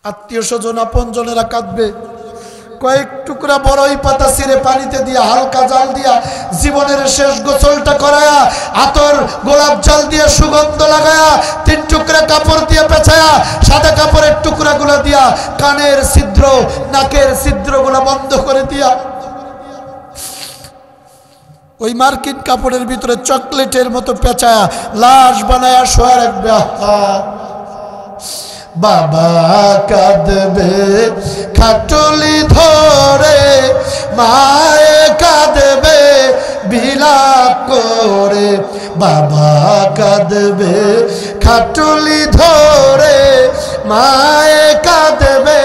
আত্মীয় স্বজন আপনজনেরা কাঁদবে। কয়েক টুকরা বড়ই পাতা ছিঁড়ে পানিতে দিয়া হালকা জাল দিয়া জীবনের শেষ গোসলটা করায়া আতর গোলাপ জল দিয়ে সুগন্ধ লাগায়া 3 টুকরা কাপড় দিয়ে পেঁচায়া সাদা কাপড়ের টুকরাগুলো দিয়া কানের ছিদ্র নাকের ছিদ্রগুলো বন্ধ করে দিয়া ওই মার্কিন কাপড়ের ভিতরে চকলেটের মতো পেঁচায়া লাশ বানায়া শোয়া রাখবে। বাবা কাঁদবে খাটুলি ধরে, মায়ে কাঁদবে বিলাপ করে। বাবা কাঁদবে খাটুলি ধরে, মায়ে কাঁদবে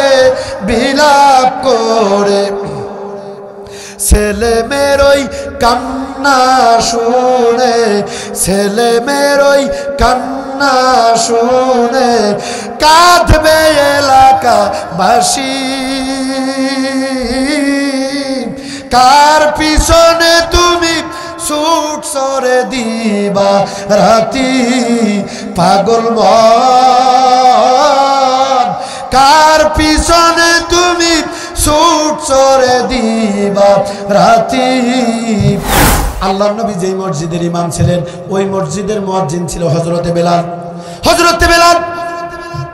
বিলাপ করে। ছেলে মেয়েরই কান্না শুনে, ছেলে মেয়েরই কান্না শুনে কাঁদবে এলাকাবাসী। কার পিছনে তুমি ছুট সরে দিবা রাতি পাগল মন, কার পিছনে তুমি ছুট সরে দিবা রাতি। আল্লাহর নবী যেই মসজিদের ইমাম ছিলেন ওই মসজিদের মুয়াজ্জিন ছিল হযরতে বেলাল। হযরতে বেলাল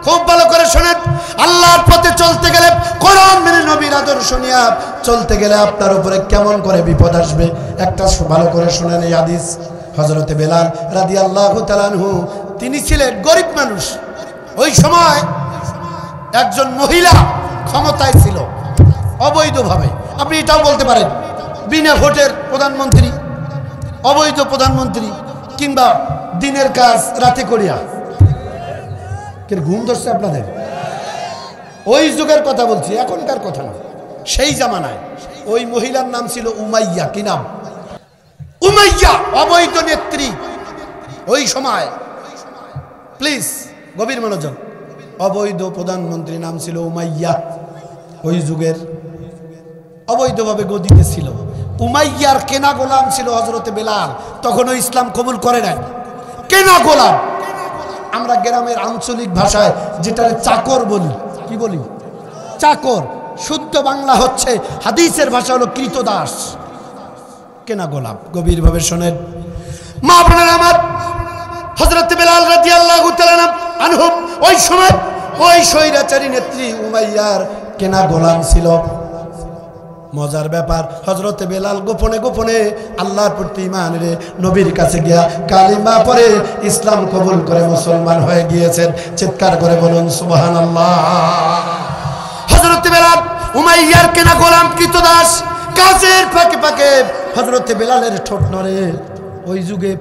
খুব ভালো করে শুনেন, আল্লাহর পথে চলতে গেলে কোরআন মেনে নবীর আদর্শ নিয়ে চলতে গেলে আপনার উপরে কেমন করে বিপদ আসবে একটা ভালো করে শুনেন এই হাদিস। হযরতে বেলাল রাদিয়াল্লাহু তাআলা আনহু তিনি ছিলেন গরিব মানুষ। ওই সময় একজন মহিলা ক্ষমতায় ছিল অবৈধভাবে, আপনি এটাও বলতে পারেন বিনা ভোটের প্রধানমন্ত্রী, অবৈধ প্রধানমন্ত্রী, কিংবা দিনের কাজ রাতে করিয়া। ঘুম ধরছে আপনাদের? ওই যুগের কথা বলছি, এখনকার কথা না। সেই জামানায় ওই মহিলার নাম ছিল উমাইয়া। কি নাম? উমাইয়া, অবৈধ নেত্রী। ওই সময় প্লিজ গভীর মনোযোগ, অবৈধ প্রধানমন্ত্রী নাম ছিল উমাইয়া। ওই যুগের অবৈধভাবে গদিতে ছিল। উমাইয়ার কেনা গোলাম ছিল হযরতে বেলাল। তখনও ইসলাম কবুল করে নাই। কেনা গোলাম, আমরা গ্রামের আঞ্চলিক ভাষায় যেটা চাকর বলি। কি বলি? চাকর। শুদ্ধ বাংলা হচ্ছে, হাদিসের ভাষা হলো কৃতদাস, কেনা গোলাম। গভীরভাবে শোনেন মা বোনেরা আমার, হযরতে বেলাল রাদিয়াল্লাহু তাআলা আনহু ওই সময় ওই স্বৈরাচারী নেত্রী উমাইয়ার কেনা গোলাম ছিল। মজার ব্যাপার, হযরতে বেলাল গোপনে গোপনে আল্লাহর প্রতি ঈমান এনে নবীর কাছে গিয়া কালিমা পড়ে ইসলাম কবুল করে মুসলমান হয়ে গিয়েছেন। চিৎকার করে বলুন সুবহানাল্লাহ। হযরতে বেলাল উমাইয়ার কেনা গোলাম, কৃতদাস। কাজের ফাঁকে ফাঁকে হযরতে বেলালের ঠোঁট নড়ে। ওই যুগে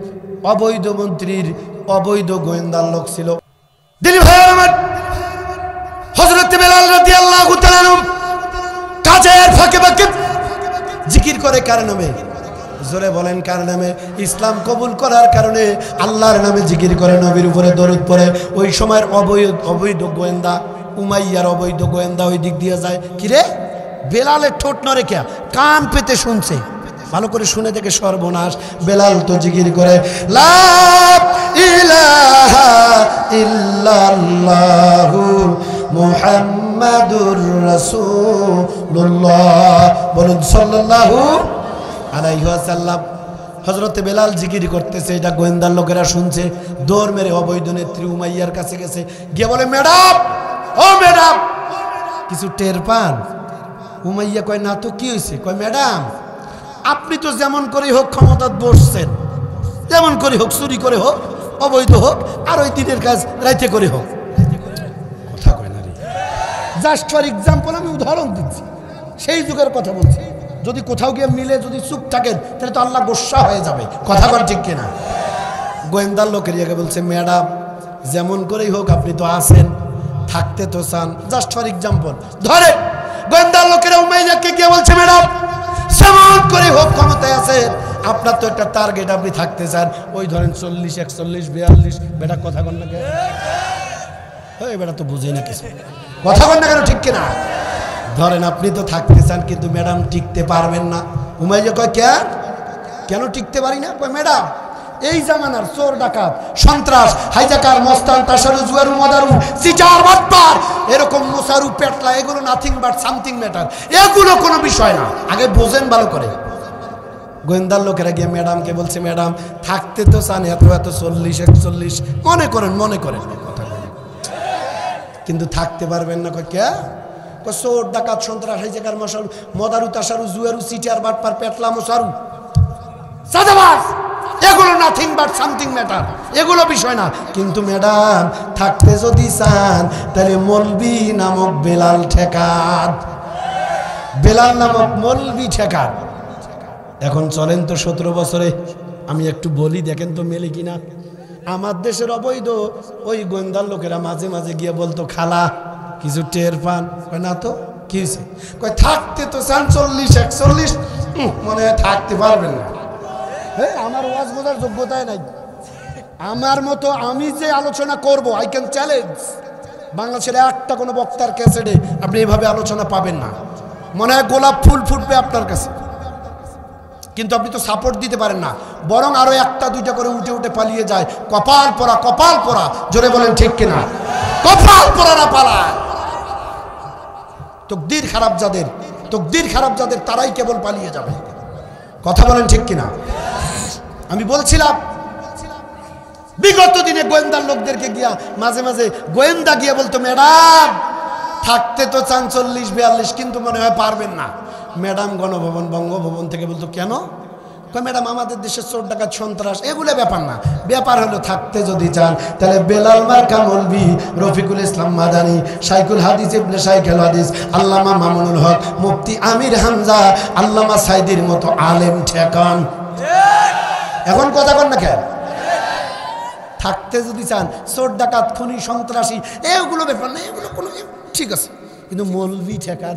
অবৈধ মন্ত্রীর অবৈধ গোয়েন্দার লোক ছিল। দিনী ভাইয়ের আমার, হযরতে বেলাল রাদিয়াল্লাহু তাআলা আনহু কাজের ফাঁকে ফাঁকে জিকির করে কার নামে? জোরে বলেন কার নামে? ইসলাম কবুল করার কারণে আল্লাহর নামে জিকির করে, নবীর উপরে দরুদ পড়ে। ওই সময়ের অবৈধ গোয়েন্দা, উমাইয়ার অবৈধ গোয়েন্দা ওই দিক দিয়ে যায়। কিরে বেলালের ঠোঁট নড়ে কে? কান পেতে শুনছে। ভালো করে শুনে দেখে সর্বনাশ। বেলাল তো জিকির করে লা ইলাহা ইল্লাল্লাহু মুহাম্মাদুর রাসূলুল্লাহ, বলুন সাল্লাল্লাহু আলাইহি ওয়াসাল্লাম। হযরতে বেলাল জিকির করতেছে, এটা গোয়েন্দার লোকেরা শুনছে। দৌড় মেরে অবৈধ নেত্রী উমাইয়ার কাছে গেছে, গিয়ে বলে ম্যাডাম, ও ম্যাডাম কিছু টের পান? উমাইয়া কয় না তো। কি হয়েছে? কয় ম্যাডাম আপনি তো যেমন করে হোক ক্ষমতা বসছেন, যেমন করে হোক, চুরি করে হোক, অবৈধ হোক, আর ওই দিনের কাজ রাইতে করে হোক। কথা কয় না রে, জাস্ট ফর এক্সাম্পল আমি উদাহরণ দিচ্ছি, সেই যুগের কথা বলছি। যদি কোথাও গিয়ে মিলে যদি চুপ থাকেন তাহলে তো আল্লাহ গোস্বা হয়ে যাবে। কথা কর ঠিক কিনা? গোয়েন্দার লোকের জায়গায় বলছে ম্যাডাম যেমন করেই হোক আপনি তো আছেন, থাকতে তো চান, জাস্ট ফর এক্সাম্পল। ধরে গোয়েন্দার লোকেরা উমাইয়াকে গিয়ে বলছে ম্যাডাম যেমন করে হোক ক্ষমতায় আছেন, আপনার তো একটা টার্গেট, আপনি থাকতে চান, ওই ধরেন 40, 41, 42। বেটা কথা কন না কেন? বেটা তো বুঝেই না কিছু। কথা কন না কেন? ঠিক কিনা? ধরেন আপনি তো থাকতে চান কিন্তু ম্যাডাম টিকতে পারবেন না। উমাইয়া কয় কেন টিকতে পারি না? কয় ম্যাডাম এই জামানার চোর ডাকাত সন্ত্রাস হাইজাকার মস্তান তাসারু জুয়ারু মাদারু সিজার বাটপার এরকম মোসারু পেটলা এগুলো নাথিং বাট সামথিং ম্যাটার, এগুলো কোনো বিষয় না। আগে বোঝেন ভালো করে। গোয়েন্দার লোকেরা গিয়ে ম্যাডামকে বলছে, ম্যাডাম থাকতে তো চান এত এত 40-41 মনে করেন কথা বলে, কিন্তু থাকতে পারবেন না। কে চোর ডাকাত সন্ত্রাস এই জায়গার মশাল মদারু তাসারু জুয়ারু সিটিয়ার বাটপার পেটলা মোসারু সাদাবাস, এগুলো নাথিং বাট সামথিং ম্যাটার, এগুলো বিষয় না। কিন্তু ম্যাডাম থাকতে যদি চান তাহলে মলবি নামক বেলাল ঠেকান, বেলাল নামক মলবি ঠেকান। এখন চলেন তো 17 বছরে আমি একটু বলি, দেখেন তো মেলে কিনা। আমার দেশের অবৈধ ওই গোয়েন্দার লোকেরা মাঝে মাঝে গিয়ে বলতো, খালা কিছু টের পান? কয় না তো, কি হয়েছে? কয় থাকতে তো চান 40-41, মনে হয় থাকতে পারবেন না। আমার ওয়াজ বোঝার যোগ্যতাই নাই। আমার মতো আমি যে আলোচনা করব, আই ক্যান চ্যালেঞ্জ, বাংলাদেশের একটা কোনো বক্তার ক্যাসেটে আপনি এভাবে আলোচনা পাবেন না। মনে হয় গোলাপ ফুল ফুটবে আপনার কাছে, কিন্তু আপনি তো সাপোর্ট দিতে পারেন না, বরং আরো একটা দুইটা করে উঠে উঠে পালিয়ে যায়। কপাল পরা, জোরে বলেন ঠিক কিনা? কপাল পরা না পালায়। তকদির খারাপ যাদের তারাই কেবল পালিয়ে যাবে। কথা বলেন ঠিক কিনা? আমি বলছিলাম বিগত দিনে গোয়েন্দার লোকদেরকে গিয়া মাঝে মাঝে গোয়েন্দা গিয়ে বলতো, ম্যাডাম থাকতে তো চান 40-42, কিন্তু মনে হয় পারবেন না। ম্যাডাম গণভবন বঙ্গভবন থেকে বলতো, কেন? ম্যাডাম আমাদের দেশের চোর ডাকাত সন্ত্রাস এগুলো ব্যাপার না, ব্যাপার হলো থাকতে যদি চান তাহলে বেলাল মার্কা মৌলভী রফিকুল ইসলাম মাদানী, শাইখুল হাদিস ইবনে শাইখুল হাদিস আল্লামা মামুনুল হক, মুফতি আমির হামজা, আল্লামা সাইদির মতো আলেম ঠেকান। এখন কথা কন না কেন? থাকতে যদি চান চোর ডাকাত খুনি সন্ত্রাসী এগুলো ব্যাপার না, এগুলো কোনো ঠিক আছে, কিন্তু মৌলভী ঠেকান।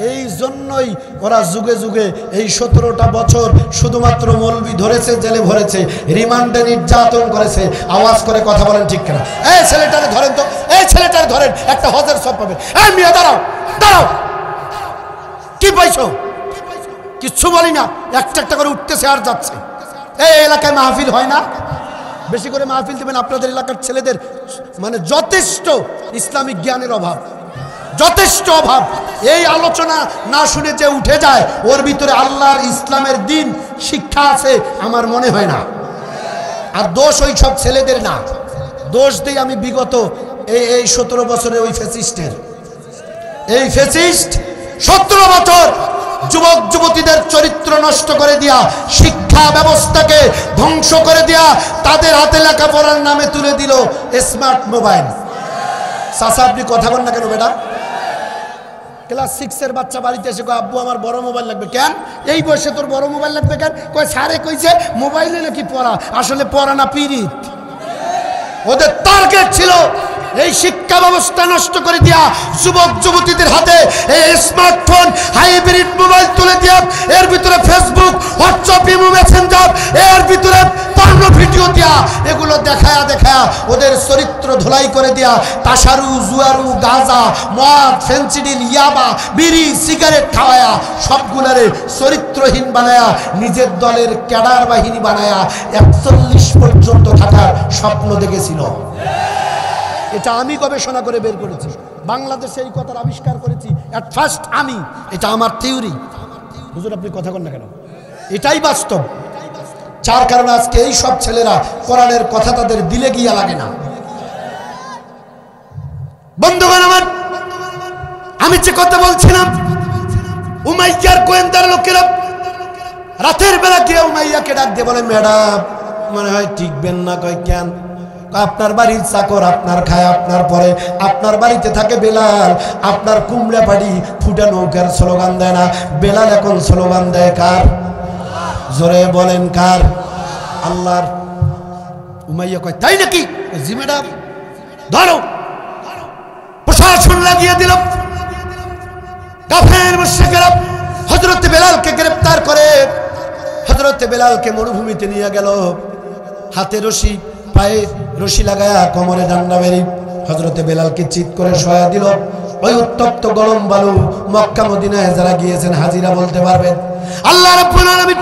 এই জন্যই ওরা যুগে যুগে এই 17টা বছর শুধুমাত্র মৌলভী ধরেছে, জেলে ভরেছে, রিমান্ডে নির্যাতন করেছে। আওয়াজ করে কথা বলেন ঠিক কিনা? এই ছেলেটারে ধরেন তো, এই ছেলেটারে ধরেন, একটা হজের সব পাবেন। এই মিয়া দাঁড়াও, কি পাইছো? কিচ্ছু বলি না, একটা একটা করে উঠতেছে আর যাচ্ছে। এই এলাকায় মাহফিল হয় না? বেশি করে মাহফিল দেবেন। আপনাদের এলাকার ছেলেদের মানে যথেষ্ট ইসলামিক জ্ঞানের অভাব, যথেষ্ট অভাব। এই আলোচনা না শুনে যে উঠে যায়, ওর ভিতরে আল্লাহর ইসলামের দিন শিক্ষা আছে আমার মনে হয় না। আর দোষ ওই সব ছেলেদের না, দোষ দেই আমি বিগত এই 17 বছরে ওই ফ্যাসিস্টের। এই ফ্যাসিস্ট 17 বছর যুবক যুবতীদের চরিত্র নষ্ট করে দিয়া, শিক্ষা ব্যবস্থাকে ধ্বংস করে দিয়া, তাদের হাতে লেখাপড়ার নামে তুলে দিল স্মার্ট মোবাইল। চাচা আপনি কথা বল না কেন বেটা? ক্লাস 6 এর বাচ্চা বাড়িতে এসে কয়, আব্বু আমার বড় মোবাইল লাগবে। কেন এই বয়সে তোর বড় মোবাইল লাগবে কেন? কয় স্যারে কইছে মোবাইলে নাকি পড়া। আসলে পড়া না, পিরিত। ওদের টার্গেট ছিল এই শিক্ষা ব্যবস্থা নষ্ট করে দিয়া যুবক যুবতীদের হাতে এই স্মার্টফোন হাইব্রিড মোবাইল তুলে দিয়া, এর ভিতরে ফেসবুক, হোয়াটসঅ্যাপ, ইমো, মেসেঞ্জার, এর ভিতরে পর্ন ভিডিও দিয়া, এগুলো দেখায়া ওদের চরিত্র ধুলাই করে দিয়া, তাসারু, জুয়ারু, গাঁজা, মদ, ফেন্সিডিল, ইয়াবা, বিড়ি, সিগারেট খাওয়ায়া সবগুলারে চরিত্রহীন বানায়া, নিজের দলের ক্যাডার বাহিনী বানায়া 41 পর্যন্ত থাকার স্বপ্ন দেখেছিল। এটা আমি গবেষণা করে বের করেছি, বাংলাদেশে এই কথার আবিষ্কার করেছি এট ফার্স্ট আমি। এটা আমার থিওরি। হুজুর আপনি কথা বলেন না কেন? এটাই বাস্তব। যার কারণে আজকে এই সব ছেলেরা কোরআনের কথা তাদের দিলে গিয়া লাগে না। বন্ধুগণ আমার, আমি যে কথা বলছিলাম, উমাইয়ার গোয়েন্দার লোকেরা রাতের বেলা গিয়ে উমাইয়াকে ডাক দিয়ে বলে, ম্যাডাম মনে হয় টিকবেন না। কয় কেন? আপনার বাড়ির চাকর আপনার খায়, আপনার পরে, আপনার বাড়িতে থাকে বেলাল, আপনার কুমড়া বাড়ি ফুটা নৌকার স্লোগান দেয় না, বেলাল এখন স্লোগান দেয় কার? জোরে বলেন কার? আল্লাহর। উমাইয়া কয় তাই নাকি? জি ম্যাডাম। ধরো, প্রশাসন লাগিয়ে দিল। কাফের মুশরিকরা হযরত বেলালকে গ্রেফতার করে হযরত বেলালকে মরুভূমিতে নিয়ে গেল। হাতে রশি, পায়ে রশি লাগায়া, কোমরে ডান্ডা বেরি হযরত বেলালকে চিৎ করে শোয়া দিল। ওই উত্তপ্ত গরম বালু, মক্কা মদিনায় যারা গিয়েছেন হাজিরা বলতে পারবেন। আল্লাহ রাব্বুল আলামিন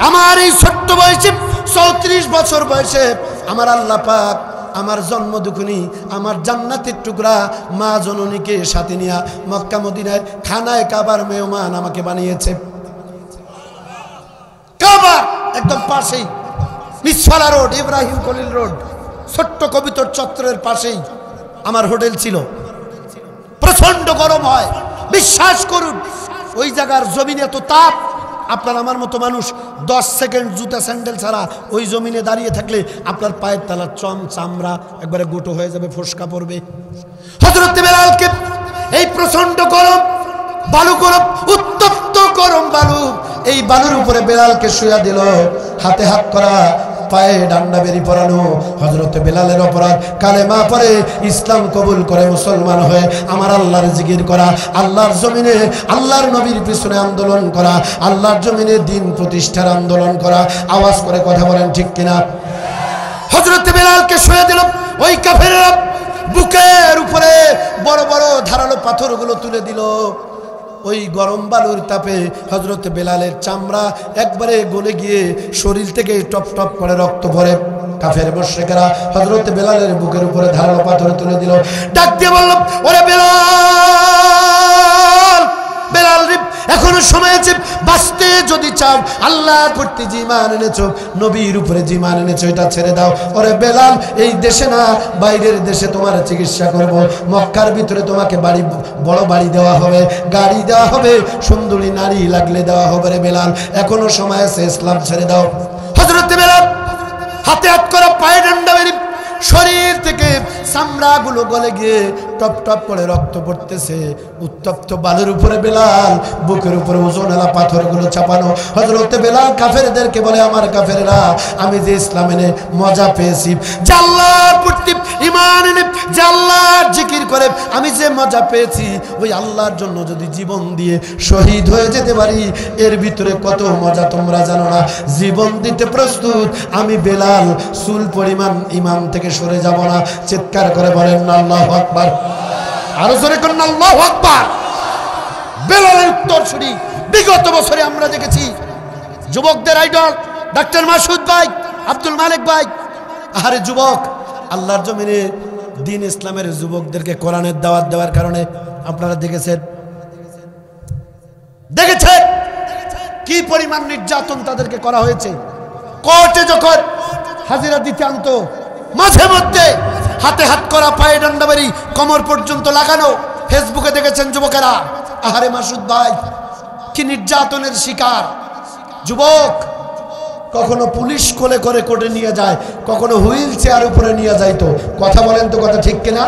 আমার এই ছোট্ট বয়সে 34 বছর বয়সে আমার আল্লাহ পাক আমার জন্ম দুখুনি আমার জান্নাতের টুকরা মা জননীকে সাথে নিয়া মক্কা মদিনায় খানায় কাবার মেহমান আমাকে বানিয়েছে। কাবা একদম পাশেই, মিসফালা রোড, ইব্রাহিম খলিল রোড, ছোট্ট কবিতর চত্বরের পাশেই আমার হোটেল ছিল। প্রচন্ড গরম হয়, বিশ্বাস করুন ওই জায়গার জমিনে এত তাপ, আপনার আমার মতো মানুষ 10 সেকেন্ড জুতা স্যান্ডেল ছাড়া ওই জমিনে দাঁড়িয়ে থাকলে আপনার পায়ের তলার চামড়া একবারে গোটো হয়ে যাবে, ফোসকা পড়বে। হযরত বেলালকে এই প্রচন্ড গরম, বালু গরম, উত্তপ্ত গরম বালু, এই বালুর উপরে বেলালকে শুয়া দিল, হাতে হাত করা, পায়ে ডান্ডা বেরি পরানো। হযরত বেলালের অপরাধ কালেমা পড়ে ইসলাম কবুল করে মুসলমান হয়ে আমার আল্লাহর জিকির করা, আল্লাহর জমিনে আল্লাহর নবীর পিছনে আন্দোলন করা, আল্লাহর জমিনে দিন প্রতিষ্ঠার আন্দোলন করা। আওয়াজ করে কথা বলেন ঠিক কিনা? হযরত বেলালকে শুয়ে দিল, ওই কাফেররা বুকের উপরে বড় বড় ধারালো পাথরগুলো তুলে দিল। ওই গরম বালুর তাপে হযরত বেলালের চামড়া একবারে গলে গিয়ে শরীর থেকে টপ টপ করে রক্ত পড়ে। কাফের মুশরিকরা হযরত বেলালের বুকের উপরে ধারালো পাথর তুলে দিল, ডাক দিয়ে বলল, ওরে বেলাল, বেলাল রে, এখনো সময় আছে, বাঁচতে যদি চাও, আল্লাহর প্রতি যে ঈমান এনেছো, নবীর উপরে যে ঈমান এনেছো, এটা ছেড়ে দাও। ওরে বেলাল, এই দেশে না বাইরের দেশে তোমার চিকিৎসা করব, মক্কার ভিতরে তোমাকে বাড়ি, বড় বাড়ি দেওয়া হবে, গাড়ি দেওয়া হবে, সুন্দরী নারী লাগলে দেওয়া হবে। রে বেলাল, এখনো সময় আছে, ইসলাম ছেড়ে দাও। হযরত বেলাল হাতে হাত করা, পায়ে ডান্ডা বেরি, শরীর থেকে চামড়াগুলো গলে গিয়ে টপ টপ করে রক্ত পড়তেছে। উত্তপ্ত বালুর উপরে বেলাল, বুকের উপরে ওজনওয়ালা পাথরগুলো চাপানো। হযরত বেলাল কাফেরদেরকে বলে, আমার কাফেররা, আমি যে ইসলাম এনে মজা পেয়েছি, যে আল্লাহর প্রতি ঈমান এনে, যে আল্লাহর জিকির করে আমি যে মজা পেয়েছি, ওই আল্লাহর জন্য যদি জীবন দিয়ে শহীদ হয়ে যেতে পারি, এর ভিতরে কত মজা তোমরা জানো না। জীবন দিতে প্রস্তুত আমি বেলাল, চুল পরিমাণ ঈমান থেকে সরে যাব না। চিৎকার করে বলেন না আল্লাহু আকবার, আরো জোরে করেন আল্লাহু আকবার। বেলালের উত্তরসূরি বিগত বছরে আমরা দেখেছি যুবকদের আইডল ডাক্তার মাসুদ ভাই, আব্দুল মালিক ভাই। আরে যুবক, আল্লাহর জমিনে দ্বীন ইসলামের যুবকদেরকে কোরআনের দাওয়াত দেওয়ার কারণে আপনারা দেখেছেন কি পরিমাণ নির্যাতন তাদেরকে করা হয়েছে। কোর্টে যখন হাজিরা দিতে আনতো, মাঝে মধ্যে হাতে হাত করা, পায়ে ডান্ডা বেরি, কোমর পর্যন্ত লাগানো। ফেসবুকে দেখেছেন যুবকেরা। আহারে মাসুদ ভাই, কি নির্যাতনের শিকার যুবক। কখনো পুলিশ কোলে করে কোর্টে নিয়ে যায়, কখনো হুইল চেয়ার উপরে নিয়ে যাইতো। কথা বলেন তো, কথা ঠিক কিনা?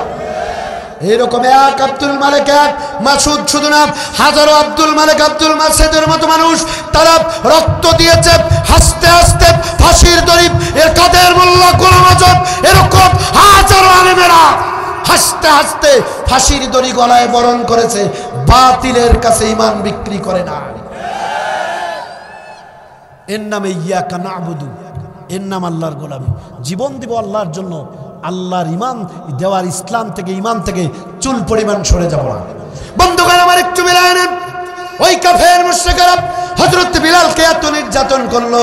এরকম এক আব্দুল মালিক, এক মাসুদ শুধু না, হাজারো আব্দুল মালিক, আব্দুল মাসুদের মতো মানুষ, তারা রক্ত দিয়েছে, হাসতে হাসতে ফাঁসির দড়ি, এর কাদের মোল্লা গোলাম আজম, এরকম হাজারো আলেমেরা হাসতে হাসতে ফাঁসির দড়ি গলায় বরণ করেছে। বাতিলের কাছে ঈমান বিক্রি করে না। এর নামে ইয়াকা না'বুদু, এর নাম আল্লাহর গোলামি। জীবন দিব আল্লাহর জন্য, আল্লাহর ঈমান দেওয়ার, ইসলাম থেকে, ঈমান থেকে চুল পরিমাণ সরে যাব না। বন্ধুগণ আমার একটু মিলায় নেন, ওই কাফের মুশরিকরা হযরত বেলালকে এত নির্যাতন করলো,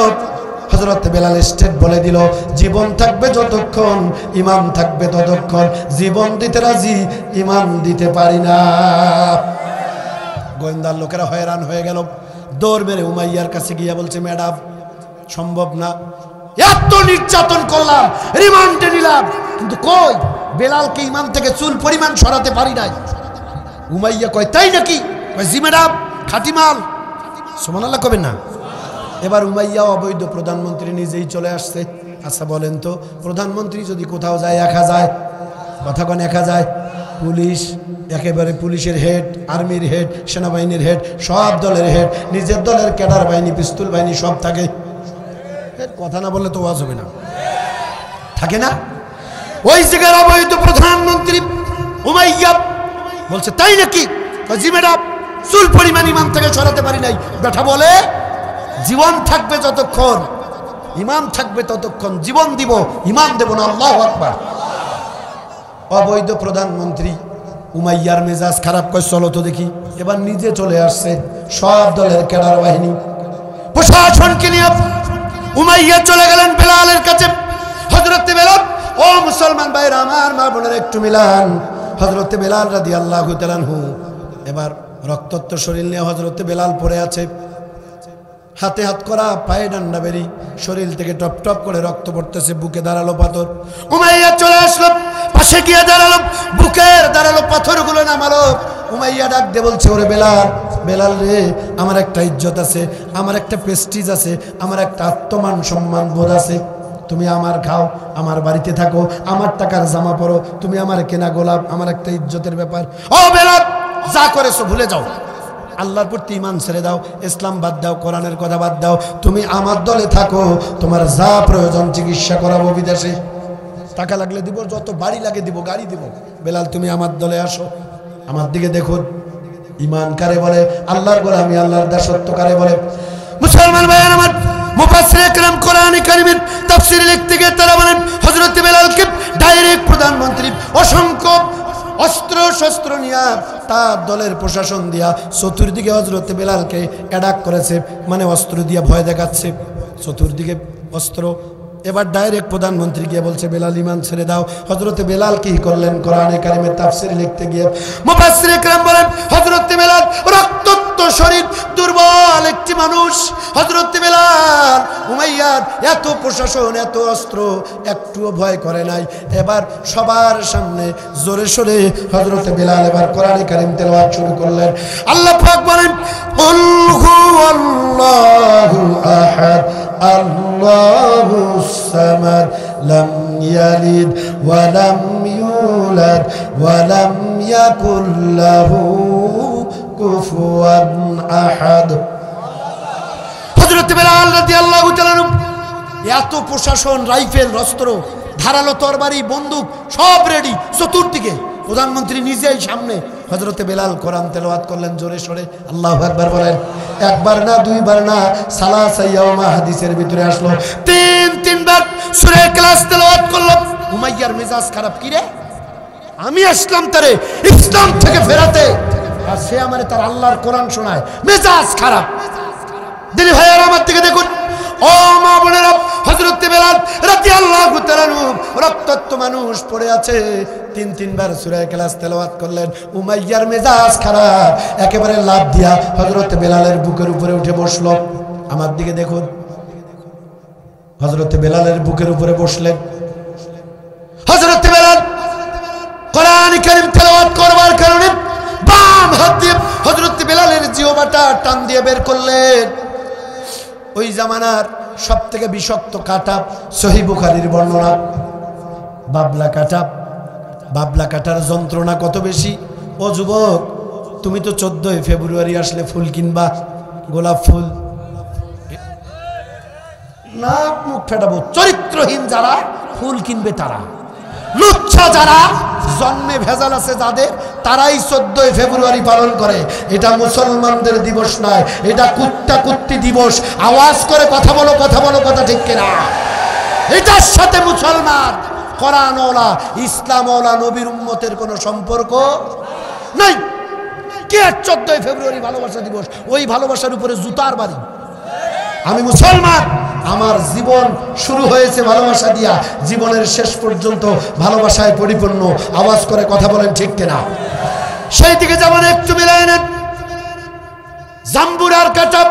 হযরত বেলাল স্টেট বলে দিল, জীবন থাকবে যতক্ষণ, ঈমান থাকবে ততক্ষণ। জীবন দিতে রাজি, ঈমান দিতে পারি না। গোয়েন্দার লোকেরা হয়রান হয়ে গেল, দৌড় মেরে উমাইয়ার কাছে গিয়া বলছে, ম্যাডাম সম্ভব না, এত নির্যাতন করলাম, রিমান্ডে নিলাম, কিন্তু কই বেলালকে ঈমান থেকে চুল পরিমাণ সরাতে পারি নাই। উমাইয়া কয়, তাই নাকি? কয়, জি ম্যাডাম, খাঁটি মাল। সুবহানাল্লাহ কবেন না? এবার উমাইয়া অবৈধ প্রধানমন্ত্রী নিজেই চলে আসছে। আচ্ছা বলেন তো, প্রধানমন্ত্রী যদি কোথাও যায়, একা যায়? কথা কোন একা যায়? পুলিশ, একেবারে পুলিশের হেড, আর্মির হেড, সেনাবাহিনীর হেড, সব দলের হেড, নিজের দলের ক্যাডার বাহিনী, পিস্তল বাহিনী সব থাকে। কথা না বললে তো ওয়াজ হবে না, থাকে না? ওই জায়গার অবৈধ প্রধানমন্ত্রী উমাইয়া বলছে, তাই নাকি? জি ম্যাডাম, চুল পরিমাণ ঈমান থেকে সরাতে পারি নাই। বেটা বলে, জীবন থাকবে যতক্ষণ, ঈমান থাকবে ততক্ষণ জীবন দিব, ঈমান দেব না। আল্লাহু আকবার। অবৈধ প্রধানমন্ত্রী উমাইয়ার মেজাজ খারাপ, কয় চলো তো দেখি। এবার নিজে চলে আসছে, সব দলের ক্যাডার বাহিনী, প্রশাসনকে নিয়ে উমাইয়া চলে গেলেন বেলালের কাছে। হযরত বেলাল ও মুসলমান ভাইরা আমার, মা বোনের একটু মিলান। হযরত বেলাল রাদিয়াল্লাহু তাআলা আনহু এবার রক্তাক্ত শরীর নিয়ে হযরত বেলাল পড়ে আছে, হাতে হাত করা, পায়ে ডান্ডা বেরি, শরীর থেকে টপ টপ করে রক্ত পড়তেছে, বুকে দাঁড়ালো পাথর। উমাইয়া চলে আসলো, পাশে গিয়ে দাঁড়ালো, বুকের দাঁড়ালো পাথরগুলো নামালো। উমাইয়া ডাক দিয়ে বলছে, ওরে বেলাল, বেলাল রে, আমার একটা ইজ্জত আছে, আমার একটা প্রেস্টিজ আছে, আমার একটা আত্মমান সম্মান বোধ আছে। তুমি আমার খাও, আমার বাড়িতে থাকো, আমার টাকার জামা পরো, তুমি আমার কেনা গোলাপ, আমার একটা ইজ্জতের ব্যাপার। ও বেলাল, যা করেছো ভুলে যাও, আল্লাহর প্রতি ঈমান ছেড়ে দাও, ইসলাম বাদ দাও, কোরআনের কথা বাদ দাও, তুমি আমার দলে থাকো, তোমার যা প্রয়োজন চিকিৎসা করাবো বিদেশে, টাকা লাগলে দিব, যত বাড়ি লাগে দিব, গাড়ি দিব। বেলাল তুমি আমার দলে আসো। আমার দিকে দেখুন, ঈমান কারে বলে, আল্লাহর গোলামি, আল্লাহর দাসত্ব কারে বলে। মুসলমান ভাইয়ের আমার, মুফাসসিরে কেরাম কোরআনে কারীমের তাফসীর লিখতে গিয়ে তারা বলেন, হযরত বেলালকে ডাইরেক্ট প্রধানমন্ত্রী অসংখ্য অস্ত্র শস্ত্র নিয়ে তার দলের প্রশাসন দিয়া চতুর্দিকে হযরত বেলালকে অ্যাটাক করেছে, মানে অস্ত্র দিয়ে ভয় দেখাচ্ছে, চতুর্দিকে অস্ত্র। এবার ডাইরেক্ট প্রধানমন্ত্রী গিয়ে বলছে, বেলাল ঈমান ছেড়ে দাও। হযরত বেলাল কি করলেন, কোরআনে কারীমের তাফসীর লিখতে গিয়ে মুফাসসিরে কেরাম বলেন, হযরত বেলাল রক্তাক্ত শরীর, দুর্বল একটি মানুষ। হযরত বেলাল উমাইয়ার এত প্রশাসন, এত অস্ত্র, একটুও ভয় করে নাই। এবার সবার সামনে জোরে সোরে হযরত বেলাল এবার কোরআনে কারীম তেলাওয়াত শুরু করলেন। আল্লাহ পাক বলেন, কুল হুয়াল্লাহু আহাদ আল্লাহুস সামাদ লাম ইয়ালিদ ওয়া লাম ইউলাদ ওয়া লাম ইয়াকুল লাহু কুফুয়ান আহাদ। হযরত বেলাল রাদিয়াল্লাহু তাআলা এত প্রশাসন, রাইফেল, অস্ত্র, ধারালো তরবারি, বন্দুক সব রেডি চতুর্দিকে, প্রধানমন্ত্রী নিজেই সামনে। হযরত বেলাল কোরআন তেলাওয়াত করলেন জোরে সোরে, আল্লাহু আকবার বলেন। একবার না, দুইবার না, সালাসা ইয়াওমা হাদিসের ভিতরে আসলো, তিনবার সূরা ইখলাস তেলাওয়াত করলো। উমাইয়ার মেজাজ খারাপ, কি রে, আমি আসলাম তারে ইসলাম থেকে ফেরাতে, আর সে আমারে তার আল্লাহর কোরআন শোনায়, মেজাজ খারাপ। দিনী ভাইয়ারা আমার দিকে দেখুন, ও মা বোনেরা, হযরত বেলাল রাদিয়াল্লাহু তাআলা রক্তাক্ত মানুষ পড়ে আছে, তিনবার সূরা ইখলাস তেলাওয়াত করলেন। উমাইয়ার মেজাজ খারাপ, একেবারে লাফ দিয়া হযরত বেলালের বুকের উপরে উঠে বসলো। আমার দিকে দেখুন, হযরত বেলালের বুকের উপরে বসলেন। হযরত বেলাল কোরআন কারীম তেলাওয়াত করবার কারণে বাম হাত দিয়ে হযরত বেলালের জিহ্বাটা টান দিয়ে বের করলেন। ওই জামানার সবথেকে বিষাক্ত কাঁটা, সহিহ বুখারীর বর্ণনা, বাবলা কাঁটা। বাবলা কাঁটার যন্ত্রণা কত বেশি। ও যুবক, তুমি তো 14 ফেব্রুয়ারি আসলে ফুল কিনবা, গোলাপ ফুল, নাক মুখ ফেটাবো। চরিত্রহীন যারা ফুল কিনবে তারা, লুচ্ছা যারা, জন্মে ভেজাল আছে যাদের, তারাই 14 ফেব্রুয়ারি পালন করে। এটা মুসলমানদের দিবস নয়, এটা কুত্তা কুত্তি দিবস। আওয়াজ করে কথা বলো, কথা বলো, কথা ঠিক কিনা? এটার সাথে মুসলমান, কোরআনওয়ালা, ইসলামওয়ালা, নবীর উম্মতের কোনো সম্পর্ক নাই। কে 14 ফেব্রুয়ারি ভালোবাসা দিবস? ওই ভালোবাসার উপরে জুতার বাড়ি। আমি মুসলমান, আমার জীবন শুরু হয়েছে ভালোবাসা দিয়া, জীবনের শেষ পর্যন্ত ভালোবাসায় পরিপূর্ণ। আওয়াজ করে কথা বলেন ঠিক কিনা? সেই দিকে যেমন একটু মিলাই নেন, জাম্বুরার কাঁটা,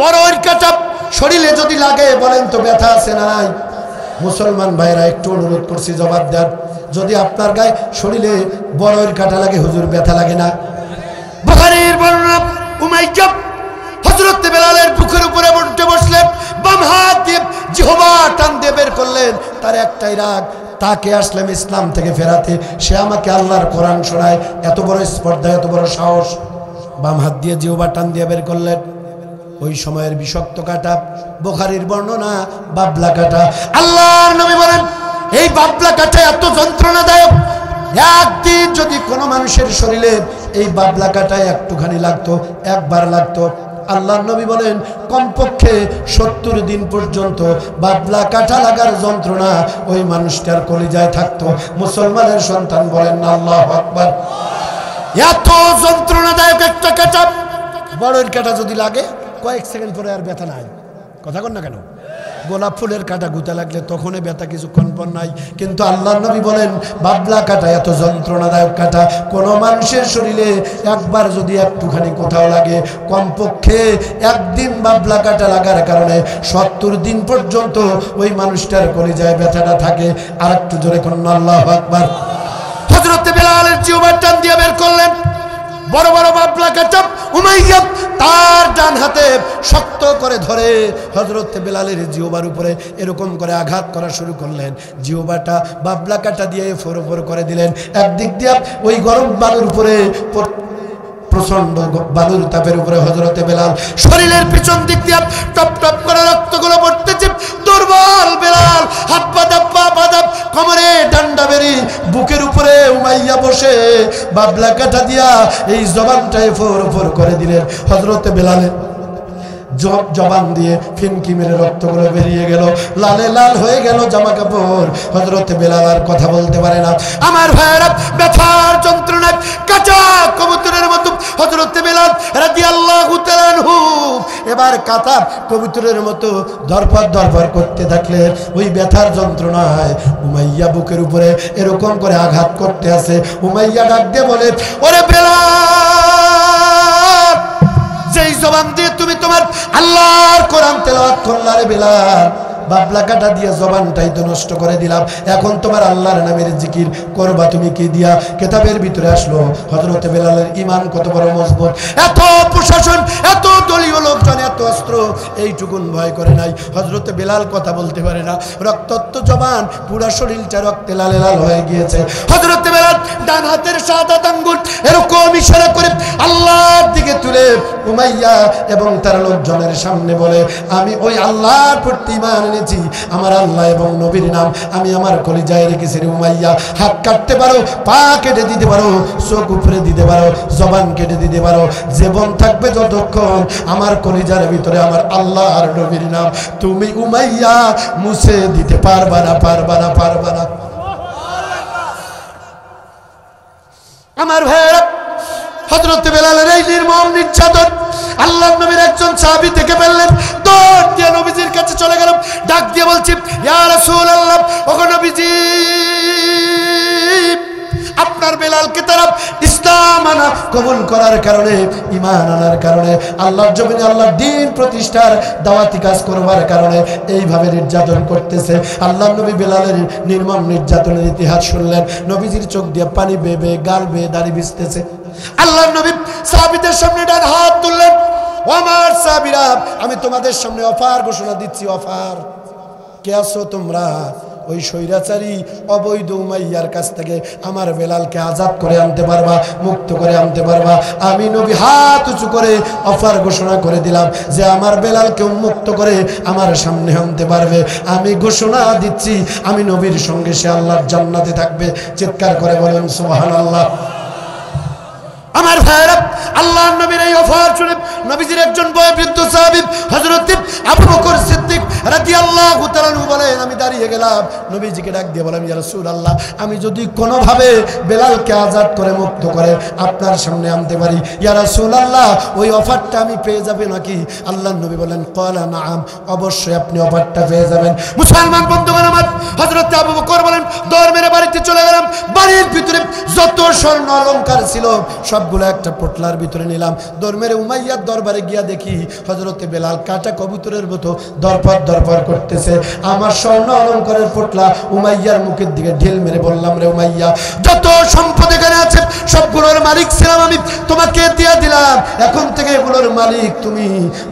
বড়ইর কাঁটা শরীরে যদি লাগে বলেন তো ব্যথা আছে না নাই? মুসলমান ভাইরা একটু অনুরোধ করছি জবাব দেন, যদি আপনার গায়ে শরীরে বড়ইর কাঁটা লাগে হুজুর ব্যথা লাগে না? বুখারীর বর্ণনা, উমাইয়া হযরত বেলালের বুকের উপরে উঠে বসলেন, বাম হাত দিয়ে জিহ্বা টান দিয়ে বের করলেন। তার একটাই রাগ, তাকে আসলাম ইসলাম থেকে ফেরাতে, সে আমাকে আল্লাহর কোরআন শোনায়। এত বড় স্পর্ধা, এত বড় সাহস। বাম হাত দিয়ে জিহ্বা টান দিয়ে বের করলেন। ওই সময়ের বিষাক্ত কাঁটা, বুখারীর বর্ণনা, বাবলা কাঁটা। আল্লাহর নবী বলেন, এই বাবলা কাঁটা এত যন্ত্রণাদায়ক, একদিন যদি কোনো মানুষের শরীরে এই বাবলা কাঁটায় একটুখানি লাগতো, একবার লাগতো, আল্লাহর নবী বলেন কমপক্ষে 70 দিন পর্যন্ত বাবলা কাঁটা লাগার যন্ত্রণা ওই মানুষটার কলিজায় থাকতো। মুসলমানের সন্তান বলেন না আল্লাহু আকবার। এত যন্ত্রণাদায়ক একটা কাঁটা, বড়ের কাঁটা যদি লাগে কয়েক সেকেন্ড পরে আর ব্যথা নাই। কথা কন না কেন? গোলাপ ফুলের কাঁটা গুঁতা লাগলে তখনই ব্যথা, কিছুক্ষণ পর নাই। কিন্তু আল্লাহর নবী বলেন বাবলা কাঁটা এত যন্ত্রণাদায়ক কাঁটা, কোনো মানুষের শরীরে একবার যদি একটুখানি কোথাও লাগে, কমপক্ষে একদিন বাবলা কাঁটা লাগার কারণে 70 দিন পর্যন্ত ওই মানুষটার কলিজায় ব্যথাটা থাকে। আর একটু জোরে করুন আল্লাহু আকবার। হযরত বেলালের জিহ্বার টান দিয়ে বের করলেন, বড় বড় বাবলা কাঁটা উমাইয়া তার ডান হাতে শক্ত করে ধরে হযরত বেলালের জিহ্বার উপরে এরকম করে আঘাত করা শুরু করলেন। জিহ্বাটা বাবলা কাঁটা দিয়ে ফোর করে দিলেন। একদিক দিয়ে ওই গরম বালুর উপরে, প্রচন্ড বালুর তাপের উপরে হযরত বেলাল শরীরের পিছন দিক দিয়ে টপ টপ করে রক্তগুলো পড়তেছে। দুর্বল বেলাল হাত পা দাপ কোমরে ডান্ডা বেরি, বুকের উপরে উমাইয়া বসে বাবলা কাঁটা দিয়া এই জবানটায় ফোর করে দিলেন। হযরত বেলালের জবান দিয়ে ফিনকি মেরে রক্তগুলো বেরিয়ে গেল, লালে লাল হয়ে গেল জামা কাপড়। হযরত বেলাল আর কথা বলতে পারে না। আমার ভাইয়েরা, ব্যথার যন্ত্রণায় কাঁচা কবুতরের মতো হযরত বেলাল রাদিয়াল্লাহু তাআলা আনহু এবার কাঁচা কবুতরের মতো ধরপড় করতে থাকলেন। ওই ব্যথার যন্ত্রণায় উমাইয়া বুকের উপরে এরকম করে আঘাত করতে আছে। উমাইয়া ডাক দিয়ে বলে, ওরে বেলাল, যেই জবান দিয়ে তুমি তোমার আল্লাহর কোরআন তেলাওয়াত করলা রে বেলাল, বাবলা কাঁটা দিয়ে জবানটাই তো নষ্ট করে দিলাম। এখন তোমার আল্লাহর নামের জিকির করবা তুমি কি দিয়া? কেতাবের ভিতরে আসলো হযরত বেলালের ঈমান কত বড় মজবুত। এত প্রশাসন, এত দলীয় লোকজন, এত অস্ত্র, এইটুকুন ভয় করে নাই। হযরত বেলাল কথা বলতে পারে না, রক্তাক্ত জবান, পুরা শরীরটা রক্তে লালে লাল হয়ে গিয়েছে। হযরত বেলাল ডান হাতের শাহাদাত আঙ্গুল এরকম ইশারা করে আল্লাহর দিকে তুলে উমাইয়া এবং তার লোকজনের সামনে বলে, আমি ওই আল্লাহর প্রতি ঈমান এনেছি, আমার আল্লাহ এবং নবীর নাম আমি আমার কলিজায় রেখেছি রে উমাইয়া। হাত কাটতে পারো, পা কেটে দিতে পারো, চোখ উপরে দিতে পারো, জবান কেটে দিতে পারো, জীবন থাকবে যতক্ষণ আমার কলিজার ভিতরে আমার আল্লাহ আর নবীর নাম তুমি উমাইয়া মুছে দিতে পারবা না। আমার ভাইয়েরা, হযরত বেলালের এই নির্মম নির্যাতন আল্লাহর নবীর একজন সাহাবী থেকে ফেললেন, দৌড় দিয়ে নবীজির কাছে চলে গেল, ডাক দিয়ে বলছি, ইয়া রাসূলুল্লাহ, ওগো নবীজি, আপনার বেলালকে তারা ইসলাম আনা কবুল করার কারণে, ঈমান আনার কারণে, আল্লাহর জমিনে আল্লাহর দ্বীন প্রতিষ্ঠার দাওয়াতি কাজ করবার কারণে এইভাবে নির্যাতন করতেছে। আল্লাহর নবী বেলালের নির্মম নির্যাতনের ইতিহাস শুনলেন। নবীজির চোখ দিয়ে পানি বেয়ে গাল বেয়ে দাড়ি ভিজতেছে। আল্লাহর নবী সাহাবীদের সামনে ডান হাত তুললেন, ও আমার সাহাবীরা, আমি তোমাদের সামনে অফার ঘোষণা দিচ্ছি, অফার। কে আছো তোমরা? ওই স্বৈরাচারী অবৈধ উমাইয়ার কাছ থেকে আমার বেলালকে আজাদ করে আনতে পারবা, মুক্ত করে আনতে পারবা? আমি নবী হাত উঁচু করে অফার ঘোষণা করে দিলাম যে আমার বেলালকে উন্মুক্ত করে আমার সামনে আনতে পারবে। আমি ঘোষণা দিচ্ছি, আমি নবীর সঙ্গে সে আল্লাহর জান্নাতে থাকবে। চিৎকার করে বলেন সুবহানাল্লাহ। আমার ভাইরা, আল্লাহর নবীর এই অফার শুনে নবীজির একজন বয়োবৃদ্ধ সাহাবী হযরত আবু বকর সিদ্দিক রাদিয়াল্লাহু তাআলা আনহু বলেন, আমি দাঁড়িয়ে গেলাম, নবীজিকে ডাক দিয়ে বললাম, ইয়া রাসূলুল্লাহ, আমি যদি কোনোভাবে বেলালকে আজাদ করে মুক্ত করে আপনার সামনে আনতে পারি, ইয়া রাসূলুল্লাহ, ওই অফারটা আমি পেয়ে যাব নাকি? আল্লাহর নবী বলেন, ক্বালা নাআম, অবশ্যই আপনি অফারটা পেয়ে যাবেন। মুসলমান বন্ধুগণ আমার, হযরত আবু বকর বলেন, দৌড় মেরে বাড়িতে চলে গেলাম। বাড়ির ভিতরে যত স্বর্ণ অলংকার ছিল সবগুলো একটা পোটলার ভিতরে নিলাম। দৌড় মেরে উমাইয়ার দরবারে গিয়া দেখি হযরত বেলাল কাটা কবুতরের মতো দরপড় করতেছে। আমার স্বর্ণ অলংকারের পোটলা উমাইয়ার মুখের দিকে ঢিল মেরে বললাম, রে উমাইয়া, যত সম্পদ এখানে আছে সবগুলোর মালিক ছিলাম আমি, তোমাকে দিয়ে দিলাম, এখন থেকে এগুলোর মালিক তুমি।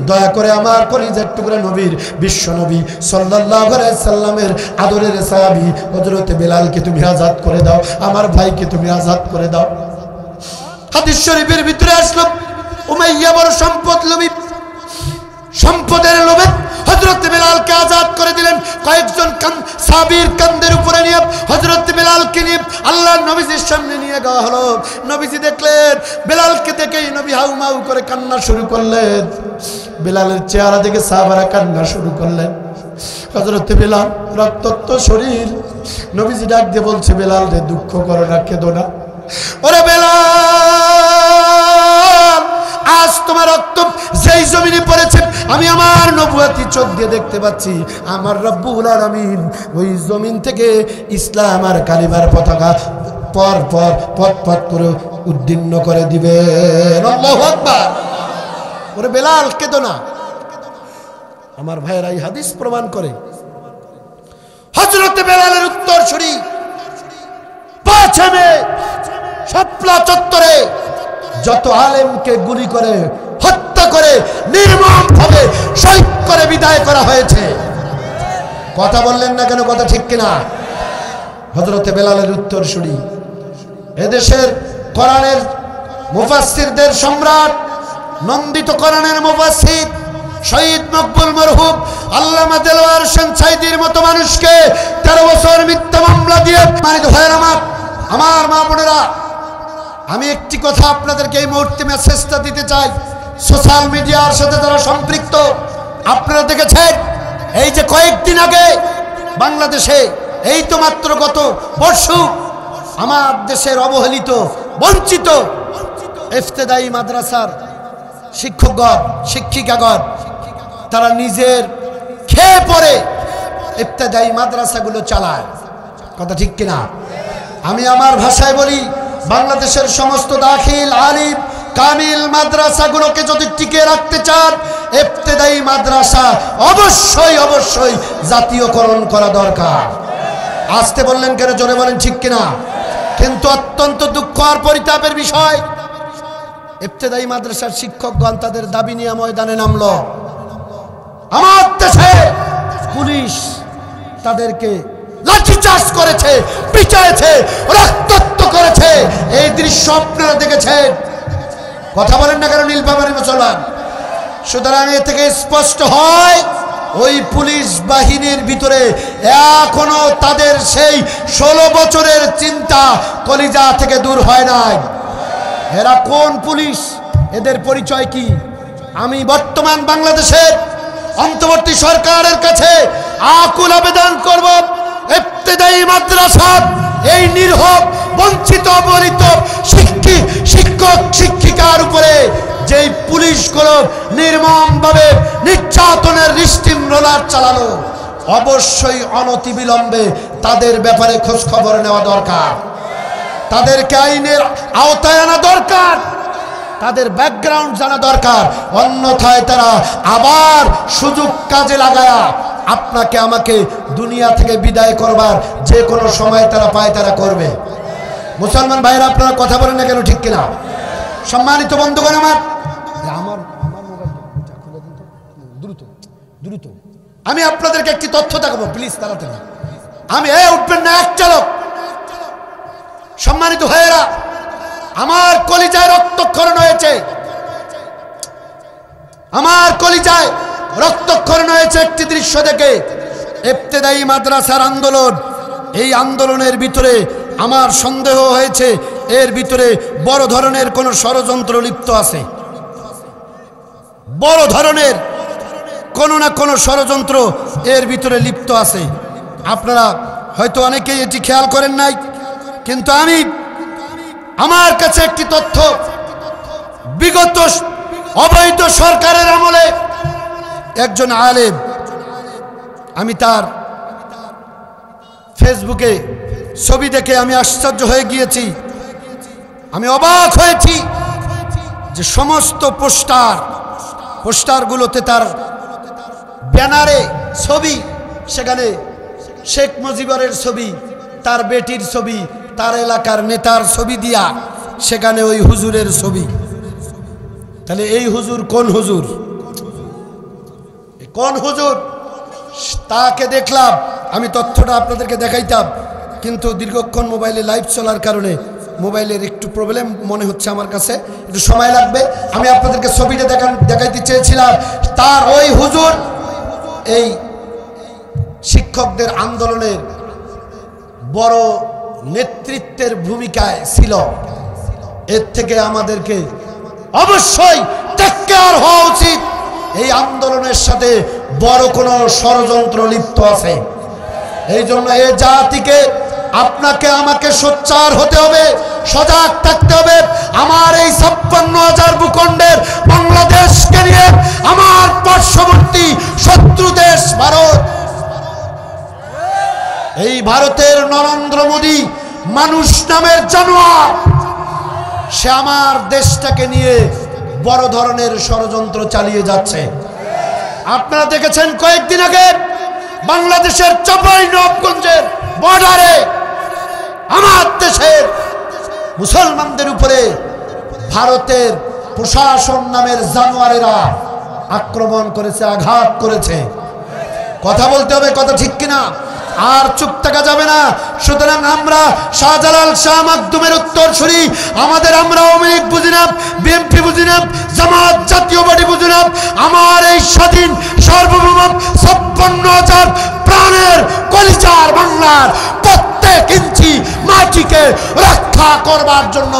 দয়া করে আমার কলিজার টুকরা নবীর, বিশ্ব নবী সাল্লাল্লাহু আলাইহি সাল্লামের আদরের সাহাবী হযরত বেলালকে তুমি আজাদ করে দাও, আমার ভাইকে তুমি আজাদ করে দাও। হাদিস শরীফের ভিতরে আসলো, উমাইয়া বড় সম্পদ লোভী, সম্পদের লোভে হযরত বেলালকে আজাদ করে দিলেন। কয়েকজন সাহাবীর কাঁধের উপরে নিয়ে হযরত বেলালকে নিয়ে আল্লাহর নবীজির সামনে নিয়ে যাওয়া হলো। নবীজি দেখলেন, বেলালকে দেখেই নবী হাউমাউ করে কান্না শুরু করলেন। বেলালের চেহারা দেখে সাহাবারা কান্না শুরু করলেন। হযরত বেলাল রক্তাক্ত শরীর, নবীজি ডাক দিয়ে বলছে, বেলাল রে, দুঃখ করো না, কেঁদো না। ওরে বেলাল, আজ তোমার রক্ত যেই জমিনে পড়েছে আমি আমার নবুয়তি চোখ দিয়ে দেখতে পাচ্ছি আমার রব্বুল আলামিন ওই জমিন থেকে ইসলাম আর কালিমার পতাকা পর পর পথ পথ করে উদ্দীর্ণ করে দিবেন। আল্লাহু আকবার। ওরে বেলাল কেঁদো না। আমার ভাইয়েরা এই হাদিস প্রমাণ করে হযরত বেলালের উত্তরসূরি 5 মে শাপলা চত্বরে যত আলেমকে গুলি করে হত্যা করে নির্মমভাবে শহীদ করে বিদায় করা হয়েছে। কথা বললেন না কেন? কথা ঠিক কিনা? হযরত বেলালের উত্তরসূরি এদেশের কোরআনের মুফাসসিরদের সম্রাট, নন্দিত কোরআনের মুফাসসির শহীদ মকবুল মরহুম আল্লামা দেলোয়ার হোসেন সাইদির মতো মানুষকে 13 বছর মিথ্যা মামলা দিয়ে মানিত ভাইয়ের আমার মা বোনেরা, আমি একটি কথা আপনাদেরকে এই মুহূর্তে মেসেজটা দিতে চাই। সোশ্যাল মিডিয়ার সাথে যারা সম্পৃক্ত, আপনারা দেখেছেন এই যে কয়েকদিন আগে বাংলাদেশে এই তো মাত্র গত পরশু আমার দেশের অবহেলিত বঞ্চিত ইফতেদায়ী মাদ্রাসার শিক্ষকগণ শিক্ষিকাগণ তারা নিজের খেয়ে পরে ইফতেদায়ী মাদ্রাসাগুলো চালায়। কথা ঠিক কিনা? আমি আমার ভাষায় বলি, বাংলাদেশের সমস্ত দাখিল আলিম কামিল মাদ্রাসাগুলোকে যদি টিকে রাখতে চান, ইফতেদায়ী মাদ্রাসা অবশ্যই অবশ্যই জাতীয়করণ করা দরকার। আসতে বললেন কেন? জোরে বলেন ঠিক কিনা? কিন্তু অত্যন্ত দুঃখ আর পরিতাপের বিষয়, ইফতেদায়ী মাদ্রাসার শিক্ষকগণ তাদের দাবি নিয়ে ময়দানে নামলো। আমার দেশে পুলিশ তাদেরকে লাঠিচার্জ করেছে, পিটাইছে, রক্তাক্ত করেছে। এই দৃশ্য আপনারা দেখেছেন। কথা বলেন না কেন নীলফামারী মুসলমান? সুতরাং এ থেকে স্পষ্ট হয় ওই পুলিশ বাহিনীর ভিতরে এখনো তাদের সেই 16 বছরের চিন্তা কলিজা থেকে দূর হয় নাই। এরা কোন পুলিশ? এদের পরিচয় কি? আমি বর্তমান বাংলাদেশের অন্তর্বর্তী সরকারের কাছে আকুল আবেদন করব, ইফতেদায়ী মাদ্রাসা এই নিরীহ বঞ্চিত অবহেলিত শিক্ষক শিক্ষিকার উপরে যেই পুলিশগুলো নির্মমভাবে নির্যাতনের স্টিম রোলার চালালো, অবশ্যই অনতিবিলম্বে তাদের ব্যাপারে খোঁজ খবর নেওয়া দরকার। তাদেরকে আইনের আওতায় আনা দরকার, তাদের ব্যাকগ্রাউন্ড জানা দরকার। অন্যথায় তারা আবার সুযোগ কাজে লাগায়া আপনাকে আমাকে দুনিয়া থেকে বিদায় করবার যে কোনো সময় তারা পায় তারা করবে। মুসলমান ভাইরা আপনারা কথা বলেন না কেন? ঠিক কিনা? সম্মানিত বন্ধুগণ, আমার মোবাইলটা খুলে দিন তো, দ্রুত দ্রুত। আমি আপনাদেরকে একটি তথ্য দেখাবো, প্লিজ তাড়াতাড়ি। আমি উঠবেন না, এক চালক। সম্মানিত ভাইয়েরা, আমার কলিজায় রক্তক্ষরণ হয়েছে, আমার কলিজায় রক্তক্ষরণ হয়েছে একটি দৃশ্য দেখে। ইফতেদায়ী মাদ্রাসার আন্দোলন, এই আন্দোলনের ভিতরে আমার সন্দেহ হয়েছে এর ভিতরে বড় ধরনের কোনো ষড়যন্ত্র লিপ্ত আছে। বড় ধরনের কোনো না কোনো ষড়যন্ত্র এর ভিতরে লিপ্ত আছে। আপনারা হয়তো অনেকেই এটি খেয়াল করেন নাই, কিন্তু আমার কাছে একটি তথ্য, বিগত অবৈধ সরকারের আমলে একজন আলেম, আমি তার ফেসবুকে ছবি দেখে আমি আশ্চর্য হয়ে গিয়েছি, আমি অবাক হয়েছি যে সমস্ত পোস্টারগুলোতে তার ব্যানারে ছবি, সেখানে শেখ মুজিবুরের ছবি, তার বেটির ছবি, তার এলাকার নেতার ছবি দিয়া সেখানে ওই হুজুরের ছবি। তাহলে এই হুজুর কোন হুজুর? কোন হুজুর? তাকে দেখলাম, আমি তথ্যটা আপনাদেরকে দেখাইতাম, কিন্তু দীর্ঘক্ষণ মোবাইলে লাইভ চলার কারণে মোবাইলের একটু প্রবলেম মনে হচ্ছে, আমার কাছে একটু সময় লাগবে। আমি আপনাদেরকে ছবিটা দেখাইতে চেয়েছিলাম। তার ওই হুজুর এই শিক্ষকদের আন্দোলনের বড় নেতৃত্বের ভূমিকায় ছিল। এর থেকে আমাদেরকে অবশ্যই টেক্কার হওয়া উচিত। এই আন্দোলনের সাথে বড় কোনো ষড়যন্ত্র লিপ্ত আছে। এই জন্য এই জাতিকে, আপনাকে আমাকে সোচ্চার হতে হবে, সজাগ থাকতে হবে। আমার এই 56,000 ভূখণ্ডের বাংলাদেশকে নিয়ে আমার পার্শ্ববর্তী শত্রু দেশ ভারত। এই ভারতের নরেন্দ্র মোদী মানুষ নামের জানোয়ার, সে আমার দেশটাকে নিয়ে বড় ধরনের ষড়যন্ত্র চালিয়ে যাচ্ছে। আপনারা দেখেছেন কয়েকদিন আগে বাংলাদেশের চাঁপাইনবাবগঞ্জের বর্ডারে আমার দেশের মুসলমানদের উপরে ভারতের প্রশাসন নামের জানোয়ারেরা আক্রমণ করেছে, আঘাত করেছে। কথা বলতে হবে, কথা ঠিক কিনা? আর চুপ থাকা যাবে না। সুতরাং আমরা শাহজালাল শাহ মাকদুমের উত্তরসূরি, আমরা আওয়ামী লীগ বুঝি না, বিএনপি বুঝি না, জামাত জাতীয় পার্টি বুঝি না। আমার এই স্বাধীন সার্বভৌম 56,000 প্রাণের কলিজার বাংলার প্রত্যেক ইঞ্চি মাটিকে রক্ষা করবার জন্য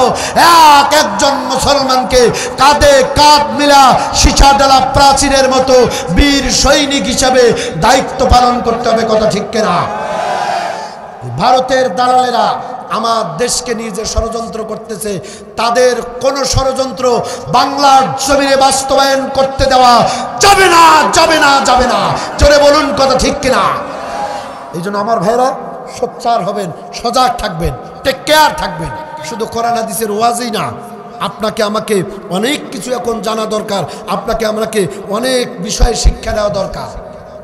একজন মুসলমানকে কাঁধে কাঁধ মিলা সীসা ডালা প্রাচীরের মতো বীর সৈনিক হিসাবে দায়িত্ব পালন করতে হবে। কথা ঠিক কিনা? ভারতের দালালেরা আমার দেশকে নিয়ে যে ষড়যন্ত্র করতেছে, তাদের কোন ষড়যন্ত্র বাংলার জমিনে বাস্তবায়ন করতে দেওয়া যাবে না, যাবে না, যাবে না। জোরে বলুন, কথা ঠিক কিনা? এই জন্য আমার ভাইরা সোচ্চার হবেন, সজাগ থাকবেন, টেক কেয়ার থাকবেন। শুধু কোরআন হাদিসের ওয়াজই না, আপনাকে আমাকে অনেক কিছু এখন জানা দরকার। আপনাকে আমাকে অনেক বিষয়ে শিক্ষা দেওয়া দরকার।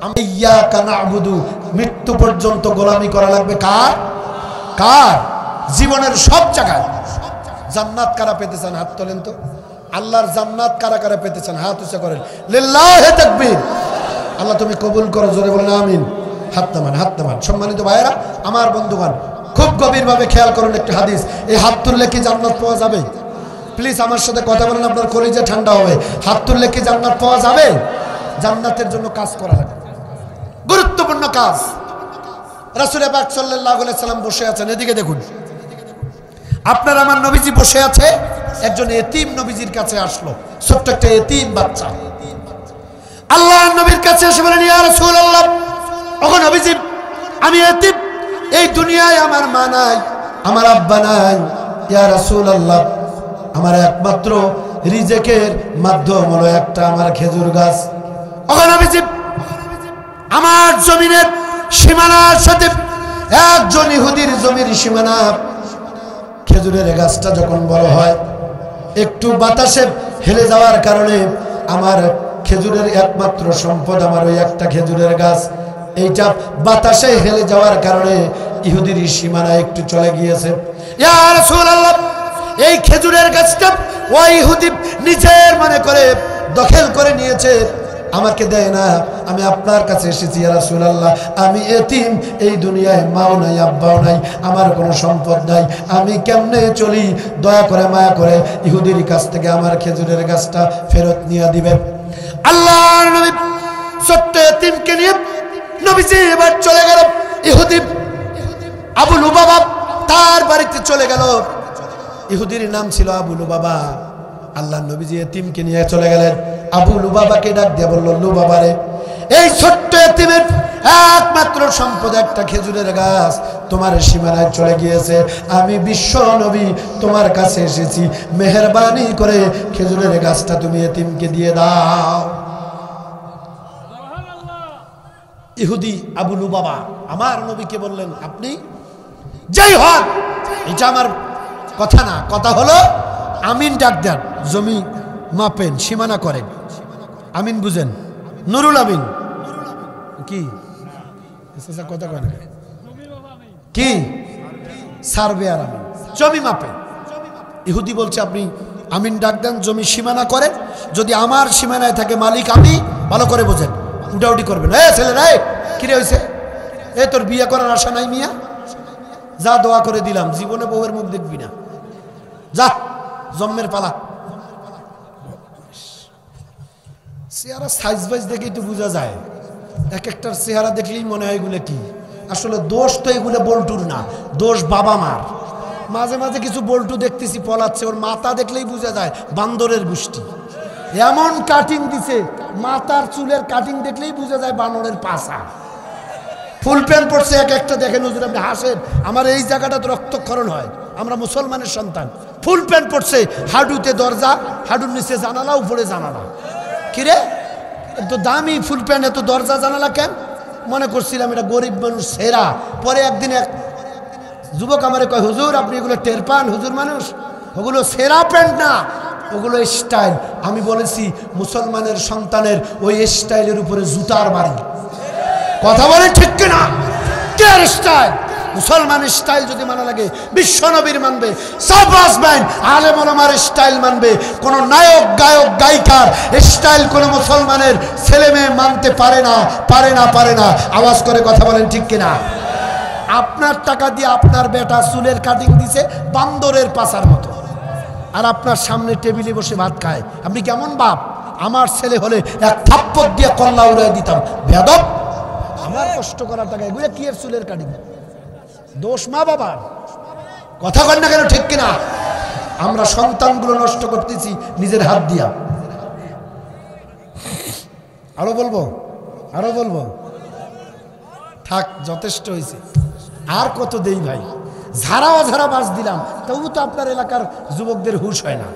আমি ইয়াকা না'বুদু, মৃত্যু পর্যন্ত গোলামি করা লাগবে কার? কার? জীবনের সব জায়গায়। জান্নাত কারা পেতে চান? হাত তোলেন তো। আল্লাহর জান্নাত কারা কারা পেতে চান? হাত উঁচা করেন। লিল্লাহি তাকবীর। আল্লাহ তুমি কবুল করো, জোরে বলেন আমিন। হাত নামান, হাত নামান। সম্মানিত ভাইয়েরা, আমার বন্ধুগণ, খুব গভীরভাবে খেয়াল করুন একটি হাদিস। এই হাত তুললে কি জান্নাত পাওয়া যাবে? প্লিজ আমার সাথে কথা বলেন, আপনার কলিজা ঠান্ডা হবে। হাত তুললে কি জান্নাত পাওয়া যাবে? জান্নাতের জন্য কাজ করা লাগে, গুরুত্বপূর্ণ কাজ। রাসূল পাক সাল্লাল্লাহু আলাইহি সাল্লাম বসে আছেন, এদিকে দেখুন। আপনার আমার নবীজি বসে আছে, একজন এতিম নবীজির কাছে আসলো, ছোট্ট একটা এতিম বাচ্চা। আল্লাহর নবীর কাছে এসে বলেন, ইয়া রাসূলুল্লাহ, ওগো নবীজি, আমি এতিম, এই দুনিয়ায় আমার মা নাই, আমার আব্বা নাই। ইয়া রাসূলুল্লাহ, আমার একমাত্র রিজেকের মাধ্যম হলো একটা আমার খেজুর গাছ। ওগো নবীজি, আমার জমিনের সীমানার সাথে একজন ইহুদির জমির সীমানা। খেজুরের গাছটা যখন বড় হয়, একটু বাতাসে হেলে যাওয়ার কারণে আমার খেজুরের একমাত্র সম্পদ আমার ওই একটা খেজুরের গাছ, এইটা বাতাসে হেলে যাওয়ার কারণে ইহুদির সীমানা একটু চলে গিয়েছে। ইয়া রাসূলুল্লাহ, এই খেজুরের গাছটা ওই ইহুদি নিজের মনে করে দখল করে নিয়েছে, আমাকে দেয় না। আমি আপনার কাছে এসেছি ইয়া রাসূলুল্লাহ, আমি এতিম, এই দুনিয়ায় মাও নাই, আব্বাও নাই, আমার কোনো সম্পদ নাই, আমি কেমনে চলি? দয়া করে মায়া করে ইহুদির কাছ থেকে আমার খেজুরের গাছটা ফেরত নিয়ে দিবেন। আল্লাহর নবী ছোট্ট এতিমকে নিয়ে নবীজি এবার চলে গেল। ইহুদি আবু লুবাবা তার বাড়িতে চলে গেল। ইহুদির নাম ছিল আবু লুবাবা। আল্লাহর নবীজি এতিমকে নিয়ে চলে গেলেন। আবু লুবাবাকে ডাক দিয়ে বলল, লুবাবা রে, এই ছোট্ট এতিমের একমাত্র সম্পদ একটা খেজুরের গাছ তোমার সীমানায় চলে গিয়েছে, আমি বিশ্ব নবী তোমার কাছে এসেছি, মেহেরবানি করে খেজুরের গাছটা তুমি এতিমকে দিয়ে দাও। ইহুদি আবু লুবাবা আমার নবীকে বললেন, আপনি যাই হন, এটা আমার কথা না, কথা হলো আমিন ডাক দেন, জমি মাপেন, সীমানা করেন। আমিন বুঝেন? নুরুল আমিন কি কথা কয় না কি? সার্ভেয়ার আমিন, জমি মাপেন। ইহুদি বলছে, আপনি আমিন ডাক দেন, জমি সীমানা করেন, যদি আমার সীমানায় থাকে মালিক আমি, ভালো করে বোঝেন, উঠাউটি করবেন। এ ছেলেরা, কিরে হয়েছে? এ তোর বিয়ে করার আশা নাই মিয়া? যা, দোয়া করে দিলাম, জীবনে বউয়ের মুখ দেখবি না, যা, জন্মের পালা। চেহারা সাইজ বাইজ দেখেই তো বোঝা যায়, এক একটার চেহারা দেখলেই মনে হয় এগুলো কি। আসলে দোষ তো এগুলো বল্টুর না, দোষ বাবা মার। মাঝে মাঝে কিছু বল্টু দেখতেছি পলাচ্ছে, ওর মাথা দেখলেই বোঝা যায় বান্দরের গোষ্ঠী। এমন কাটিং দিছে, মাথার চুলের কাটিং দেখলেই বোঝা যায় বানরের পাছা। ফুল প্যান্ট পড়ছে এক একটা, দেখেন হুজুর আপনি হাসেন, আমার এই জায়গাটা তো রক্তক্ষরণ হয়, আমরা মুসলমানের সন্তান। ফুল প্যান্ট পড়ছে, হাডুতে দরজা, হাডুর নিচে জানালা, উপরে জানালা। কিরে এত দামি ফুল প্যান্ট, এত দরজা জানালা কেন? মনে করছিলাম এটা গরিব মানুষ সেরা। পরে একদিন এক যুবক আমারে কয়, হুজুর আপনি এগুলো টের পান? হুজুর মানুষ, ওগুলো সেরা প্যান্ট না, ওগুলো স্টাইল। আমি বলেছি মুসলমানের সন্তানের ওই স্টাইলের উপরে জুতার বাড়ি। কথা বলে ঠিক কিনা? কে স্টাইল? মুসলমানের স্টাইল যদি মানা লাগে বিশ্ব নবীর মানবে, সাবরাস ব্যান্ড আলেম ওলামার স্টাইল মানবে। কোন নায়ক গায়ক গায়িকার স্টাইল কোন মুসলমানের ছেলে মেয়ে মানতে পারে না, পারে না, পারে না। আওয়াজ করে কথা বলেন ঠিক কিনা? আপনার টাকা দিয়ে আপনার বেটা চুলের কাটিং দিছে বান্দরের পাছার মতো, আর আপনার সামনে টেবিলে বসে ভাত খায়। আপনি কেমন বাপ? আমার ছেলে হলে এক থাপ্পড় দিয়ে কল্লা উড়াই দিতাম। বেয়াদব! আমার কষ্ট করার টাকা এগুলো কি এর চুলের কাটিং? দোষ মা বাবার। কথা কন না কেন ঠিক কিনা? আমরা সন্তানগুলো নষ্ট করতেছি নিজের হাত দিয়া। আরো বলবো, আরো বলবো? থাক, যথেষ্ট হয়েছে। আর কত দেই ভাই? ঝাড়াও ঝাড়া বাস দিলাম, তবু তো আপনার এলাকার যুবকদের হুঁশ হয় না।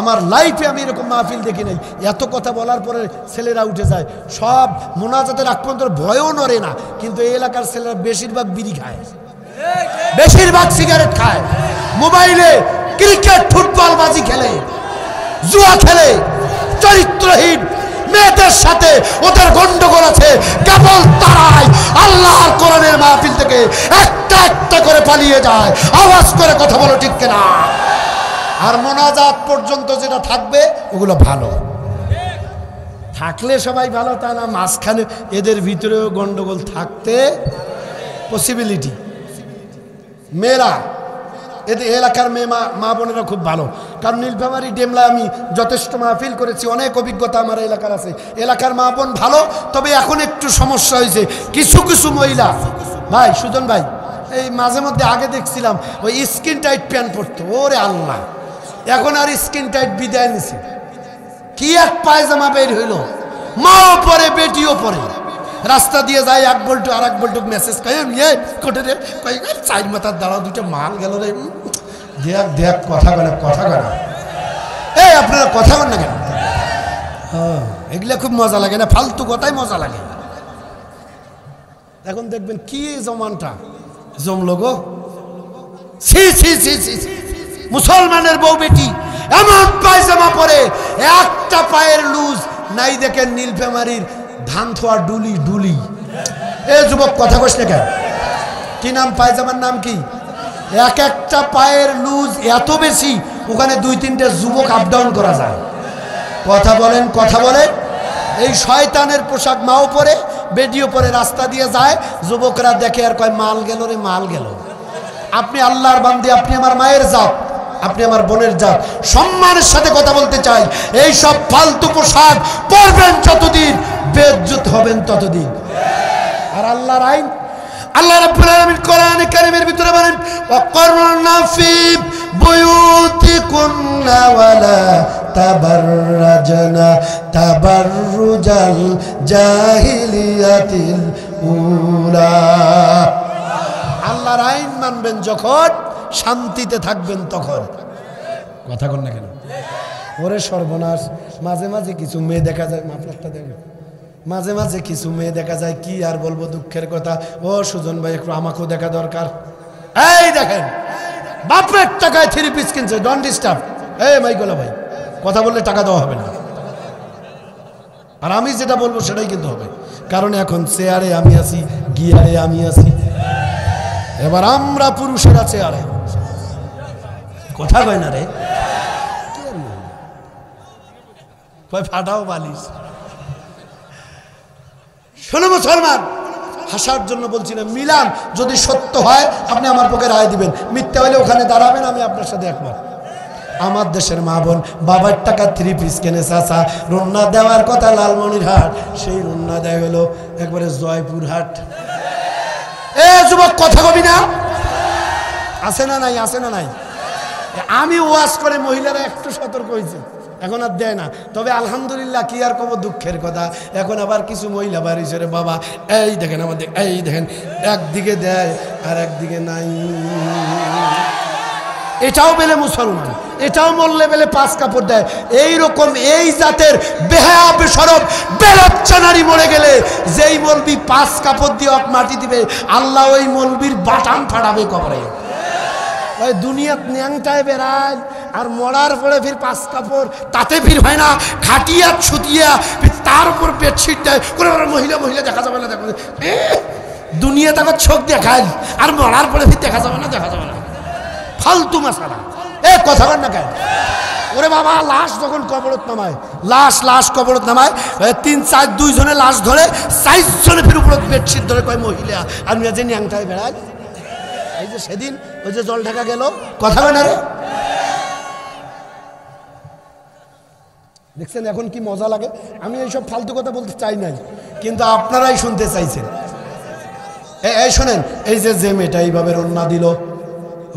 আমার লাইফে আমি এরকম মাহফিল দেখি নাই। এত কথা বলার পরে ছেলেরা উঠে যায়, সব মোনাজাতের আগ পর্যন্ত ভয়ও নড়ে না। কিন্তু এই এলাকার ছেলেরা বেশিরভাগ বিড়ি খায়, বেশিরভাগ সিগারেট খায়, মোবাইলে ক্রিকেট ফুটবল বাজি খেলে, জুয়া খেলে, চরিত্রহীন মেয়েদের সাথে ওদের গন্ডগোল আছে। কেবল তারাই আল্লাহর কোরআনের মাহফিল থেকে একটা একটা করে পালিয়ে যায়। আওয়াজ করে কথা বলো ঠিক কিনা? আর মোনাজাত পর্যন্ত যেটা থাকবে ওগুলো ভালো থাকলে সবাই ভালো, তা না মাঝখানে এদের ভিতরেও গন্ডগোল থাকতে পসিবিলিটি। মেয়েরা, এদের এলাকার মেয়ে মা বোনেরা খুব ভালো। কারণ নীলফামারী ডেমলা আমি যথেষ্ট মাহফিল করেছি, অনেক অভিজ্ঞতা আমার এলাকার আছে। এলাকার মা বোন ভালো, তবে এখন একটু সমস্যা হয়েছে। কিছু কিছু মহিলা, ভাই সুজন ভাই, এই মাঝে মধ্যে আগে দেখছিলাম ওই স্কিন টাইট প্যান্ট পরতো। ওরে আল্লাহ, এখন আর স্কিন টাইট বিদায় নিছে। কি এক পায়জামা বের হইল, মাও পরে বেটিও পরে, রাস্তা দিয়ে যায় এক বল্টু আর এক বল্টুক মেসেজ কোটে রে, চার মাথার দাঁড়াও দুটো মাল গেল রে। দেখ দেখ, কথা বলে, কথা বলে। এই আপনারা কথা বল না কেন? এগুলা খুব মজা লাগে না, ফালতু কথাই মজা লাগে। এখন দেখবেন কি জমানটা জমলো গো। ছি ছি ছি ছি, মুসলমানের বউ বেটি এমন পায়জামা পরে, একটা পায়ের লুজ নাই। দেখেন নীলফামারীর ধান থোয়া ডুলি ডুলি। এ যুবক কথা কইস না কেন? কি নাম পায়জামার নাম কি? এক একটা পায়ের লুজ এত বেশি, ওখানে দুই তিনটে যুবক আপ ডাউন করা যায়। কথা বলেন, কথা বলেন। এই শয়তানের পোশাক মাও পরে, বেটিও পরে, রাস্তা দিয়ে যায়, যুবকরা দেখে আর কয় মাল গেল রে, মাল গেল। আপনি আল্লাহর বান্দী, আপনি আমার মায়ের জাত, আপনি আমার বোনের জাত। সম্মানের সাথে কথা বলতে চাই। এই সব ফালতু পোশাক পরবেন যতদিন, বেইজ্জত হবেন ততদিন। আর আল্লাহর আইন, আল্লাহ রাব্বুল আলামিন কোরআনে কারীমের ভিতরে বলেন, ওয়াকরনা ফি বুয়ুতিকুন্না ওয়ালা তাবাররাজনা তাবাররুজাল জাহিলিয়াতিল উলা। আল্লাহর আইন মানবেন যখন, শান্তিতে থাকবেন তখন। কথা কন না কেন? ওরে সর্বনাশ, মাঝে মাঝে কিছু মেয়ে দেখা যায়, মাফলারটা দেখেন, মাঝে মাঝে কিছু মেয়ে দেখা যায়, কি আর বলবো, দুঃখের কথা। ও সুজন ভাই, একটু আমাকেও দেখা দরকার। এই দেখেন, বাপের টাকায় 3 পিস কিনছে, ডোন্ট ডিস্টার্ব। এই মাইকলা ভাই, কথা বললে টাকা দেওয়া হবে না। আর আমি যেটা বলবো সেটাই কিন্তু হবে, কারণ এখন চেয়ারে আমি আছি, গিয়ারে আমি আছি। এবার আমরা পুরুষেরা চেয়ারে। কথা কয় না রে, ফাটাও বালিশ। শোনো মুসলমান, হাসার জন্য বলছি না, মিলান যদি সত্য হয় আপনি আমার পক্ষে রায় দিবেন, মিথ্যা হলে ওখানে দাঁড়াবেন, আমি আপনার সাথে একমত। আমার দেশের মা বোন বাবার টাকা 3 পিস কেনে চাচা, রন্না দেওয়ার কথা লালমনিরহাট, সেই রন্না দেয় হলো একবারে জয়পুরহাট। এ যুবক কথা কবি না? আছে না নাই? আছে না নাই? আমি ওয়াজ করে মহিলারা একটু সতর্ক হয়েছে, এখন আর দেয় না। তবে আলহামদুলিল্লাহ, কি আর কব, দুঃখের কথা, এখন আবার কিছু মহিলা বাড়িছে রে বাবা। এই দেখেন আমাদের, এই দেখেন, একদিকে দেয় আর একদিকে নাই। এটাও বেলে মুসলমান, এটাও মরলে বেলে 5 কাপড় দেয়। এইরকম এই জাতের বেহায়া বেশরম বেলচ্চা নারী মরে গেলে যেই মলবি 5 কাপড় দিয়ে মাটি দিবে, আল্লাহ ওই মলবির বাটাম ফাটাবে কবরে। ওই দুনিয়াত ন্যাংটায় বেড়ায় আর মরার পরে ফির 5 কাপড়, তাতে ফির হয় না, খাটিয়া ছুটিয়া তার উপর বেডশিট দেয়। কোনো মহিলা মহিলা দেখা যাবে না, দেখা দুনিয়া তাকে চোখ দেখায় আর মরার পরে ফির দেখা যাবে না, দেখা যাবে না, ফালতু মাসালা। কথা বল না কেন? ওরে বাবা, লাশ যখন কবরত নামায়, লাশ কবরত নামায়, 3-4 জনে লাশ ধরে, 4 জনে ফির উপর বেডশিট ধরে কয় মহিলা, আর মেয়ে ন্যাংটায় বেড়ায়। এই যে সেদিন ওই যে জল ঢাকা গেল, কথা বলে না রে, দেখছেন এখন কি মজা লাগে। আমি এইসব ফালতু কথা বলতে চাই নাই, কিন্তু আপনারাই শুনতে চাইছেন। এই শোনেন, এই যে মেয়েটা এইভাবে রন্না দিল,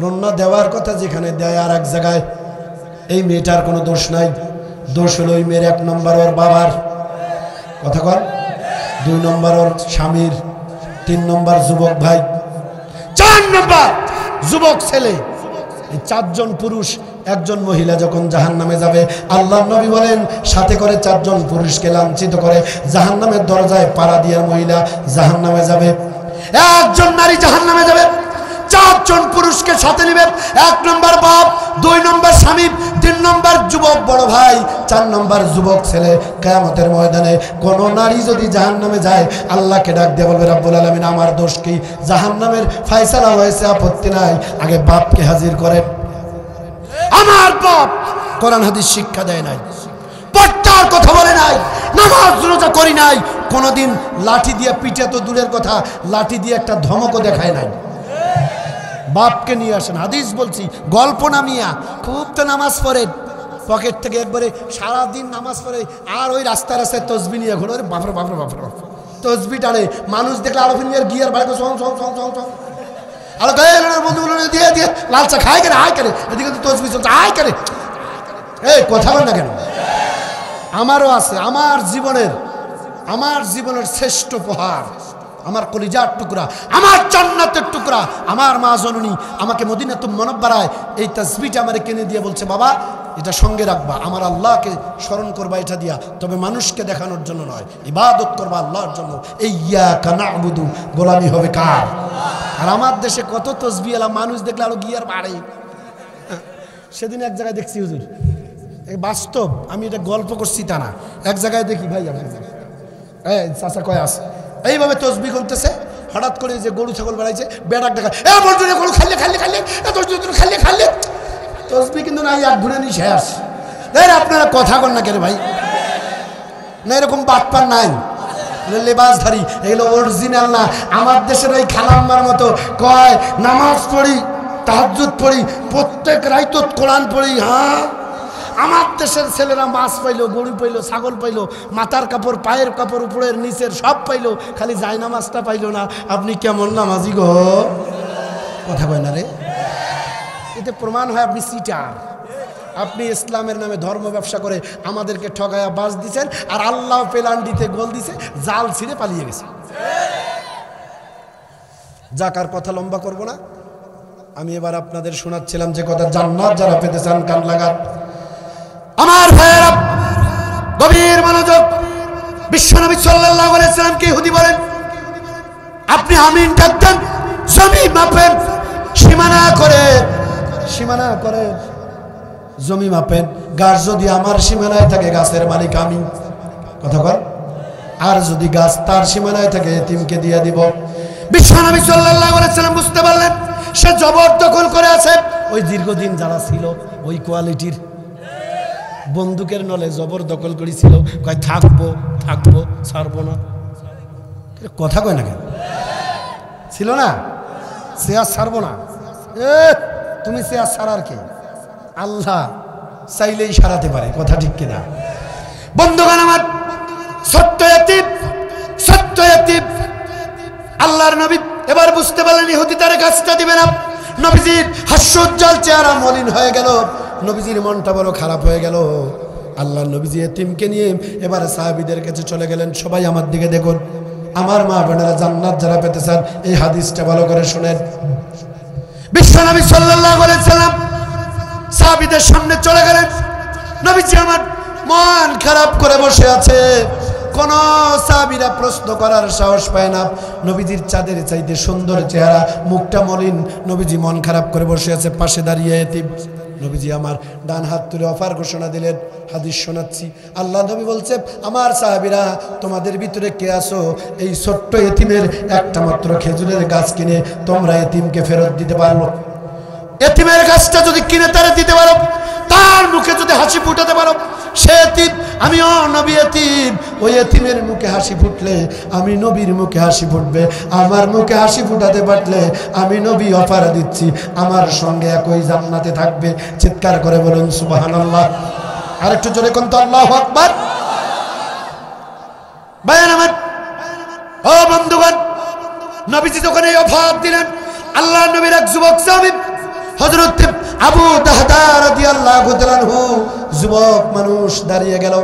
রন্না দেওয়ার কথা যেখানে দেয় আর এক জায়গায়, এই মেয়েটার কোনো দোষ নাই। দোষ হলো ওই মেয়ের 1 নম্বর ওর বাবার, কথা কর, 2 নম্বর ওর স্বামীর, 3 নম্বর যুবক ভাই, 4 নম্বর যুবক ছেলে। এই 4 জন পুরুষ, 1 জন মহিলা যখন জাহান্নামে যাবে, আল্লাহর নবী বলেন সাথে করে 4 জন পুরুষকে লাঞ্ছিত করে জাহান্নামের দরজায় পাড়া দিয়ে মহিলা জাহান্নামে যাবে। 1 জন নারী জাহান্নামে যাবে, 4 জন পুরুষকে সাথে নেবে। 1 নম্বর বাপ, 2 নম্বর স্বামী, 3 নম্বর যুবক বড় ভাই, 4 নম্বর যুবক ছেলে। কিয়ামতের ময়দানে কোন নারী যদি জাহান্নামে যায়, আল্লাহকে ডাক দিয়ে বলবে রব্বুল আলামিন আমার দোষ কি? জাহান্নামের ফয়সালা হয়েছে, আপত্তি নাই, আগে বাপকে হাজির করেন। আমার বাপ কোরআন হাদিস শিক্ষা দেয় নাই, পর্দার কথা বলে নাই, নামাজ রোজা করি নাই, কোনদিন লাঠি দিয়ে পিঠে তো দূরের কথা, লাঠি দিয়ে একটা ধমকও দেখায় নাই। বাপকে নিয়ে আসেন, হাদিস বলছি, গল্প না মিয়া। খুব তো নামাজ পড়ে, পকেট থেকে একবারে সারাদিন নামাজ পড়ে, আর ওই রাস্তায় রাস্তায় তসবি নিয়ে ঘোরে, বাপরে বাপরে বাপরে তসবি টানে। মানুষ দেখলে আরো ফিনিয়ার গিয়ার বাইরে চল চল চল চল চল, আর বন্ধুগুলো দিয়ে দিয়ে লালচা খায় কেন, আয় করে এদিকে তো তসবি চলছে, আয় করে। এই কথা বল না কেন? আমারও আছে, আমার জীবনের শ্রেষ্ঠ উপহার, আমার কলিজার টুকরা, আমার জান্নাতের টুকরা, আমার মা জননী আমাকে মদিনাতুল মুনাওয়ারায় এই তাসবিহটা আমারে কিনে দিয়ে বলছে, বাবা এটা সঙ্গে রাখবা, আমার আল্লাহকে স্মরণ করবা এটা দিয়া, তবে মানুষকে দেখানোর জন্য নয়, ইবাদত করবা আল্লাহর জন্য। ইয়্যাকা না'বুদু, গোলামি হবে কার? আর আমার দেশে কত তসবিহ এলা, মানুষ দেখলে আরো গিয়ার বাড়ে। সেদিন এক জায়গায় দেখছি হুজুর, বাস্তব, আমি এটা গল্প করছি তা না, এক জায়গায় দেখি ভাই চাচা কয় আছে এইভাবে তসবি করতেছে, হঠাৎ করে যে গরু ছাগল বেড়াইছে, বেড়াক দেখা, গরু খাইলে খাইলে খাইলে খাইলে খাইলে তসবি কিন্তু না, এক ঘুরে নি শেষ। আপনারা কথা কন না কেন ভাই? না এরকম বাটপার নাই, লেবাসধারী, এগুলো অরিজিনাল না। আমার দেশের ওই খালাম্মার মতো কয় নামাজ পড়ি, তাহাজ্জুদ পড়ি, প্রত্যেক রাইতত কোরআন পড়ি। হ্যাঁ, আমার দেশের ছেলেরা মাছ পাইলো, গরু পাইলো, ছাগল পাইলো, মাথার কাপড়, পায়ের কাপড়, উপরের নিচের সব পাইলো, খালি যায় নামাজটা পাইলো না। আপনি কেমন নামাজি গো? কথা কয় না রে। এতে প্রমাণ হয় আপনি চিটার, আপনি ইসলামের নামে ধর্ম ব্যবসা করে আমাদেরকে ঠগায়া বাস দিচ্ছেন, আর আল্লাহ পেলান্ডিতে গোল দিছে, জাল ছিঁড়ে পালিয়ে গেছে। যাকার কথা লম্বা করব না, আমি এবার আপনাদের শোনাচ্ছিলাম যে কথা, জান্নাত যারা পেতে চান কান লাগান। আমার ভাইয়েরা গভীর মনোযোগ। বিশ্বনবী সাল্লাল্লাহু আলাইহি সাল্লামকে ইহুদি বলেন, আপনি আমিন ডাকতেন, জমি মাপেন, সীমানা করে জমি মাপেন, গাছ যদি আমার সীমানায় থাকে গাছের মালিক আমি, কথা বল, আর যদি গাছ তার সীমানায় থাকে এতিমকে দিয়ে দিব। বিশ্বনবী সাল্লাল্লাহু আলাইহি সাল্লাম বুঝতে পারলেন সে জবরদখল করে আছে। ওই দীর্ঘদিন যারা ছিল ওই কোয়ালিটির বন্দুকের নলে জবরদখল করেছিল, কয় থাকবো ছাড়বো না, কথা কয় না কেন? ছিল না, সে আর ছাড়বো না। তুমি সে আর ছাড়ার কে? আল্লাহ চাইলেই সারাতে পারে, কথা ঠিক কিনা? বন্ধুগণ আমার, সত্য এতিম আল্লাহর নবী এবার বুঝতে পারলেন ইহুদি তার গাছটা দিবে না। নবীজির হাস্যোজ্জ্বল চেহারা মলিন হয়ে গেল, নবীজির মনটা বড় খারাপ হয়ে গেল। আল্লাহর নবীজি এতিমকে নিয়ে এবার সাহাবীদের কাছে চলে গেলেন। সবাই আমার দিকে দেখুন, আমার মা বোনেরা, জান্নাত যারা পেতে চান এই হাদিসটা ভালো করে শুনেন। বিশ্বনবী সাল্লাল্লাহু আলাইহি সাল্লাম সাহাবীদের সামনে চলে গেলেন। নবীজি আমার মন খারাপ করে বসে আছে, কোন সাহাবীরা প্রশ্ন করার সাহস পায় না। নবীজির চাঁদের চাইতে সুন্দর চেহারা, মুখটা মলিন, নবীজি মন খারাপ করে বসে আছে। পাশে দাঁড়িয়ে এতিম। নবীজি আমার ডান হাত তুলে অফার ঘোষণা দিলেন। হাদিস শোনাচ্ছি, আল্লাহ নবী বলছে, আমার সাহাবীরা তোমাদের ভিতরে কে আছো এই ছোট্ট এতিমের একটা মাত্র খেজুরের গাছ কিনে তোমরা এতিমকে ফেরত দিতে পারো? এতিমের গাছটা যদি কিনে তারা দিতে পারো, তার মুখে যদি হাসি ফুটাতে পারো, সে এতিম, আমিও নবী এতিম। ওই এতিমের মুখে হাসি ফুটলে আমি নবীর মুখে হাসি ফুটবে। আমার মুখে হাসি ফুটাতে পারলে আমি নবী অফার দিচ্ছি আমার সঙ্গে একই জান্নাতে থাকবে। চিৎকার করে বলুন সুবহানাল্লাহ। আর একটু জোরে কোন তো আল্লাহু আকবার। ভাইয়ের আমার, ও বন্ধুগণ, নবীজি যখন এই অফার দিলেন, আল্লাহ নবীর এক যুবক সাহাবী হযরত আবু দাহদা রাদিয়াল্লাহু তাআলা আনহু, যুবক মানুষ দাঁড়িয়ে গেল,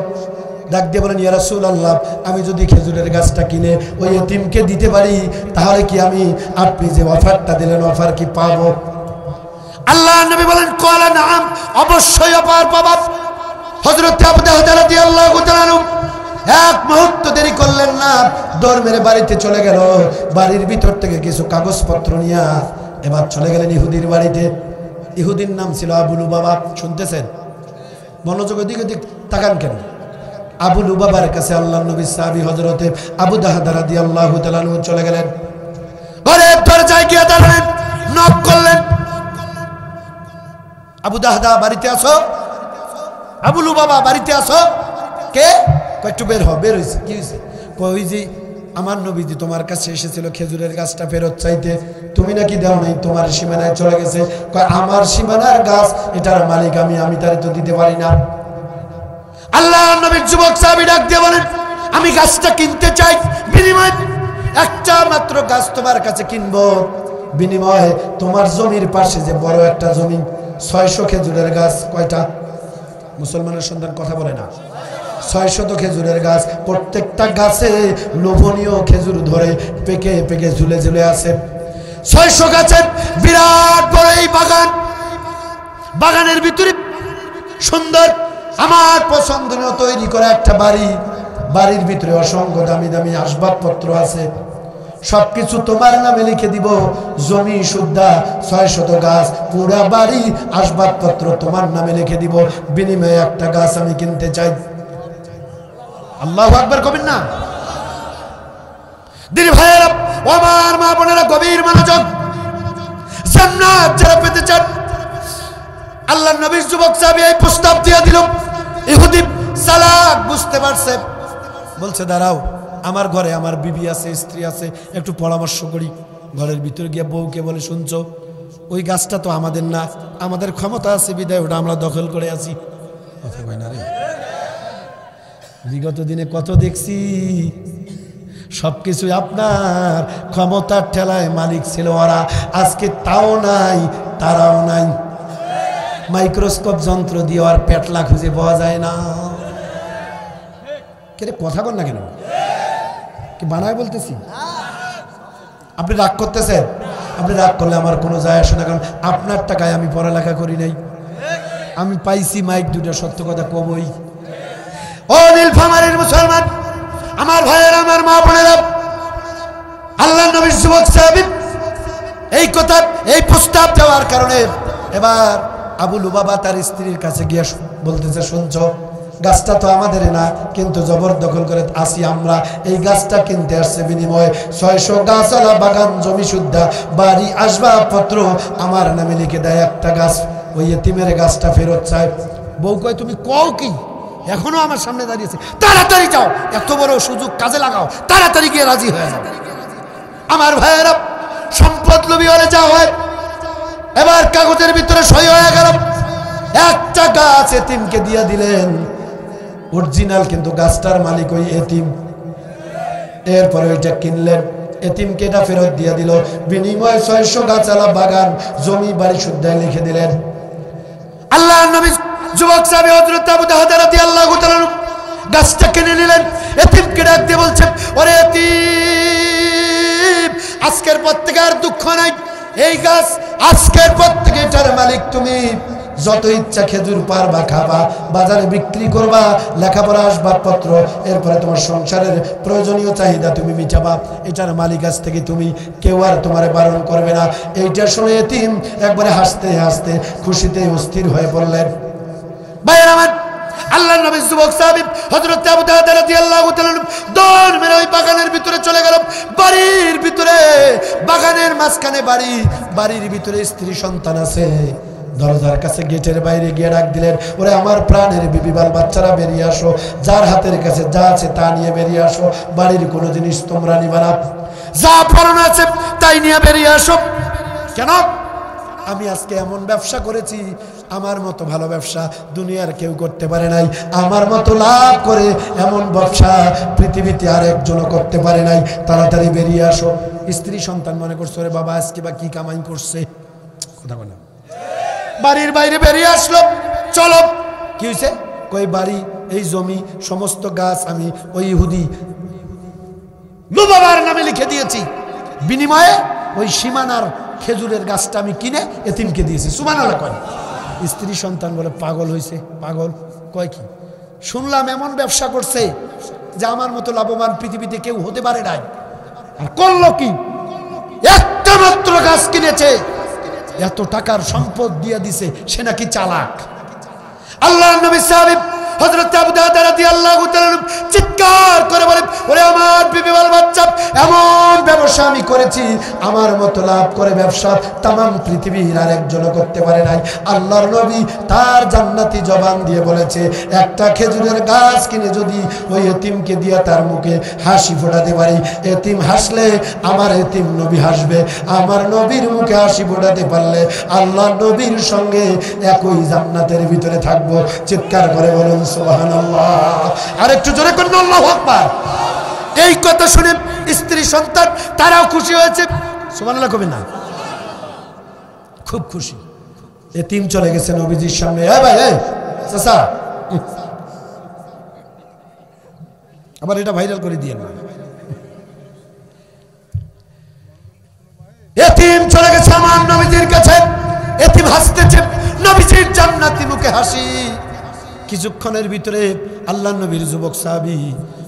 ডাক দিয়ে বলেন, ইয়া রাসূলুল্লাহ, আমি যদি খেজুরের গাছটা কিনে ওই এতিমকে দিতে পারি, তাহলে কি আমি আপনি যে অফারটা দিলেন অফার কি পাবো? আল্লাহ নবী বলেন, ক্বালা নাআম, অবশ্যই অফার পাবা। হযরত আবু দাহদা রাদিয়াল্লাহু তাআলা আনহু এক মুহূর্ত দেরি করলেন না, দৌড় মেরে বাড়িতে চলে গেল। বাড়ির ভিতর থেকে কিছু কাগজপত্র নিয়ে এবার চলে গেলেন ইহুদির বাড়িতে। ইহুদির নাম ছিল আবু লুবাবা। শুনতেছেন? মনোযোগ দিকে দিক তাকান কেন? আবু লুবাবার কাছে আল্লাহর নবী সাহাবী হযরতে আবু দাহদা রাদিয়াল্লাহু তাআলা আনহু চলে গেলেন। ঘরের দরজায় গিয়ে দাঁড়ালেন, নক করলেন, আবু দাহদা বাড়িতে আছো? আবু লুবাবা বাড়িতে আছো? কে? একটু বের হ। বের হয়েছে, কি হয়েছে? কই যে আমার নবীজি তোমার কাছে এসেছিল খেজুরের গাছটা ফেরত চাইতে, তুমি নাকি দাও নাই, তোমার সীমানায় চলে গেছে। আমার সীমানার গাছ, এটার মালিক আমি তারে তো দিতে পারি না। আল্লাহ নবীর যুবক সাহাবী ডাক দিয়ে বলেন, আমি গাছটা কিনতে চাই, বিনিময়ে একটা মাত্র গাছ তোমার কাছে কিনবো, বিনিময়ে তোমার জমির পাশে যে বড় একটা জমি, 600 খেজুরের গাছ। কয়টা? মুসলমানের সন্তান কথা বলে না। 600 খেজুরের গাছ, প্রত্যেকটা গাছে লোভনীয় খেজুর ধরে পেকে পেকে ঝুলে ঝুলে আছে। 600 গাছের বিরাট বড় এই বাগান, বাগানের ভিতরে সুন্দর আমার পছন্দনীয় তৈরি করা একটা বাড়ি, বাড়ির ভিতরে অসংখ্য দামি দামি আসবাবপত্র আছে। সবকিছু তোমার নামে লিখে দিব, জমি সুদ্ধা, 600 গাছ, পুরা বাড়ি, আসবাবপত্র তোমার নামে লিখে দিব, বিনিময়ে একটা গাছ আমি কিনতে চাই। আল্লাহু আকবার কবেন না? দিদি ভাইয়েরা, ও আমার মা বোনেরা, গভীর মনোযোগ। জান্নাত যারা পেতে চান, আল্লাহর নবীর যুবক সাহাবী এই প্রস্তাব দিয়ে দিল। ইহুদি চালাক, বুঝতে পারছে, বলছে দাঁড়াও, আমার ঘরে আমার বিবি আছে, স্ত্রী আছে, একটু পরামর্শ করি। ঘরের ভিতরে গিয়ে বউকে বলে, শুনছো, ওই গাছটা তো আমাদের না, আমাদের ক্ষমতা আছে বিদায় ওটা আমরা দখল করে আছি। কথা কয় না রে? বিগত দিনে কত দেখছি, সবকিছু আপনার ক্ষমতার ঠেলায় মালিক ছিল ওরা, আজকে তাও নাই, তারাও নাই। মাইক্রোস্কোপ যন্ত্র দিয়ে আর পেটলা খুঁজে পাওয়া যায় না। কে কথা বল না কেন? কি বানায় বলতেছি? আপনি রাগ করতেছেন? আপনি রাগ করলে আমার কোনো যায় আসে না, কারণ আপনার টাকায় আমি পড়ালেখা করি নাই। আমি পাইছি মাইক দুটো, সত্য কথা কবই। ও নীলফামারীর মুসলমান, আমার ভাইয়েরা, আমার মা বোনেরা, আল্লাহর নবীর যুবক সাহাবী এই কথা, এই প্রস্তাব দেওয়ার কারণে এবার আবু লুবাবা তার স্ত্রীর কাছে গিয়ে বলতেছে, শুনছো, গাছটা তো আমাদের না, কিন্তু জবরদখল করে আসি আমরা, এই গাছটা কিনতে আসছে, বিনিময়ে 600 গাছওয়ালা বাগান, জমি সুদ্ধা, বাড়ি, আসবাবপত্র আমার নামে লিখে দেয়, একটা গাছ, ওই এতিমের গাছটা ফেরত চায়। বউ কয়, তুমি কও কি? এখনো আমার সামনে দাঁড়িয়েছে, তাড়াতাড়ি যাও, এত বড় সুযোগ কাজে লাগাও, তাড়াতাড়ি গিয়ে রাজি হয়ে যাও। আমার ভাইয়েরা, সম্পদ লোভী হলে যা হয়, এবার কাগজের ভিতরে সই হয়ে গেল, একটা গাছ এতিমকে দিয়ে দিলেন, অরিজিনাল, কিন্তু গাছটার মালিক ওই এতিম। এরপরে ওইটা কিনলেন, এতিমকে এটা ফেরত দিয়ে দিল, বিনিময়ে 600 গাছালা বাগান, জমি, বাড়ি শুদ্ধায় লিখে দিলেন। আল্লাহ নবী যুবক সাহাবী হযরত আবু দাহদা রাদিয়াল্লাহু তাআলা গাছটা কিনে নিলেন। এতিমকে ডাক দিয়ে বলছেন, ওরে এতিম, আজকের পর থেকে আর দুঃখ নাই, এই গাছ আজকের পর থেকে এটার মালিক তুমি, যত ইচ্ছা খেজুর পারবা খাবা, বাজারে বিক্রি করবা, লেখাপড়া আসবাবপত্র, এরপরে তোমার সংসারের প্রয়োজনীয় চাহিদা তুমি মিটাবা। এটার মালিক কাছ থেকে তুমি, কেউ আর তোমারে বারণ করবে না। এইটা শুনে এতিম একবারে হাসতে হাসতে খুশিতে অস্থির হয়ে পড়লেন। ভাইয়ের আমার, আল্লাহর নবী যুবক সাহাবী হযরত আবু দারদা রাদিয়াল্লাহু তাআলা দৌড় মেরে ওই বাগানের ভিতরে চলে গেল। বাড়ির ভিতরে, বাগানের মাঝখানে বাড়ি, বাড়ির ভিতরে স্ত্রী সন্তান আছে। দরজার কাছে গেটের বাইরে গিয়ে ডাক দিলেন, ওরে আমার প্রাণের বিবি, বাল বাচ্চারা বেরিয়ে আসো, যার হাতের কাছে যা আছে তা নিয়ে বেরিয়ে আসো, বাড়ির কোনো জিনিস তোমরা নিবা না, যা ফলন আছে তাই নিয়ে বেরিয়ে আসো। কেন? আমি আজকে এমন ব্যবসা করেছি, আমার মতো ভালো ব্যবসা দুনিয়ার কেউ করতে পারে নাই, আমার মতো লাভ করে এমন ব্যবসা পৃথিবীতে আর একজনও করতে পারে নাই, তাড়াতাড়ি বেরিয়ে আসো। স্ত্রী সন্তান মনে করছে ওরে বাবা আজকে বা কি কামাই করছে, কথা বলে বাড়ির বাইরে বেরিয়ে আসলো। চলো, কি হয়েছে? কই বাড়ি, এই জমি, সমস্ত গাছ আমি ওই ইহুদি লুবাবার নামে লিখে দিয়েছি, বিনিময়ে ওই সীমানার খেজুরের গাছটা আমি কিনে এতিমকে দিয়েছি। সুবহানাল্লাহ কয়। স্ত্রী সন্তান বলে পাগল হয়েছে। পাগল কয় কি? শুনলাম এমন ব্যবসা করছে যে আমার মতো লাভবান পৃথিবীতে কেউ হতে পারে নাই। আর করলো কি? একটা মাত্র গাছ কিনেছে, এত টাকার সম্পদ দিয়ে দিছে, সে নাকি চালাক। আল্লাহর নবী সাহাবী হযরত আবু দারদা রাদিয়াল্লাহু তাআলা চিৎকার করে বলে, ওরে আমার বিবি বাল বাচ্চা, এমন ব্যবসা আমি করেছি, আমার মতো লাভ করে ব্যবসা তামাম পৃথিবীর আর একজনও করতে পারে নাই। আল্লাহর নবী তার জান্নাতি জবান দিয়ে বলেছে, একটা খেজুরের গাছ কিনে যদি ওই এতিমকে দিয়ে তার মুখে হাসি ফোটাতে পারি, এতিম হাসলে আমার এতিম নবী হাসবে, আমার নবীর মুখে হাসি ফোটাতে পারলে আল্লাহর নবীর সঙ্গে একই জান্নাতের ভিতরে থাকবো। চিৎকার করে বলুন সুবহানাল্লাহ। আর একটু জোরে করুন আল্লাহু আকবার। এই কথা শুনে স্ত্রী সন্তান তারাও খুশি হয়েছে। সুবহানাল্লাহ কবে না? খুব খুশি। এতিম চলে গেছে নবীজির সামনে। এ ভাই, এই চাচা, আবার এটা ভাইরাল করে দিয়ে না। এতিম চলে গেছে আমার নবীজির কাছে, এতিম হাসতেছে, নবীজির জান্নাতি মুখে হাসি। কিছুক্ষণের ভিতরে আল্লাহর নবীর যুবক সাহাবী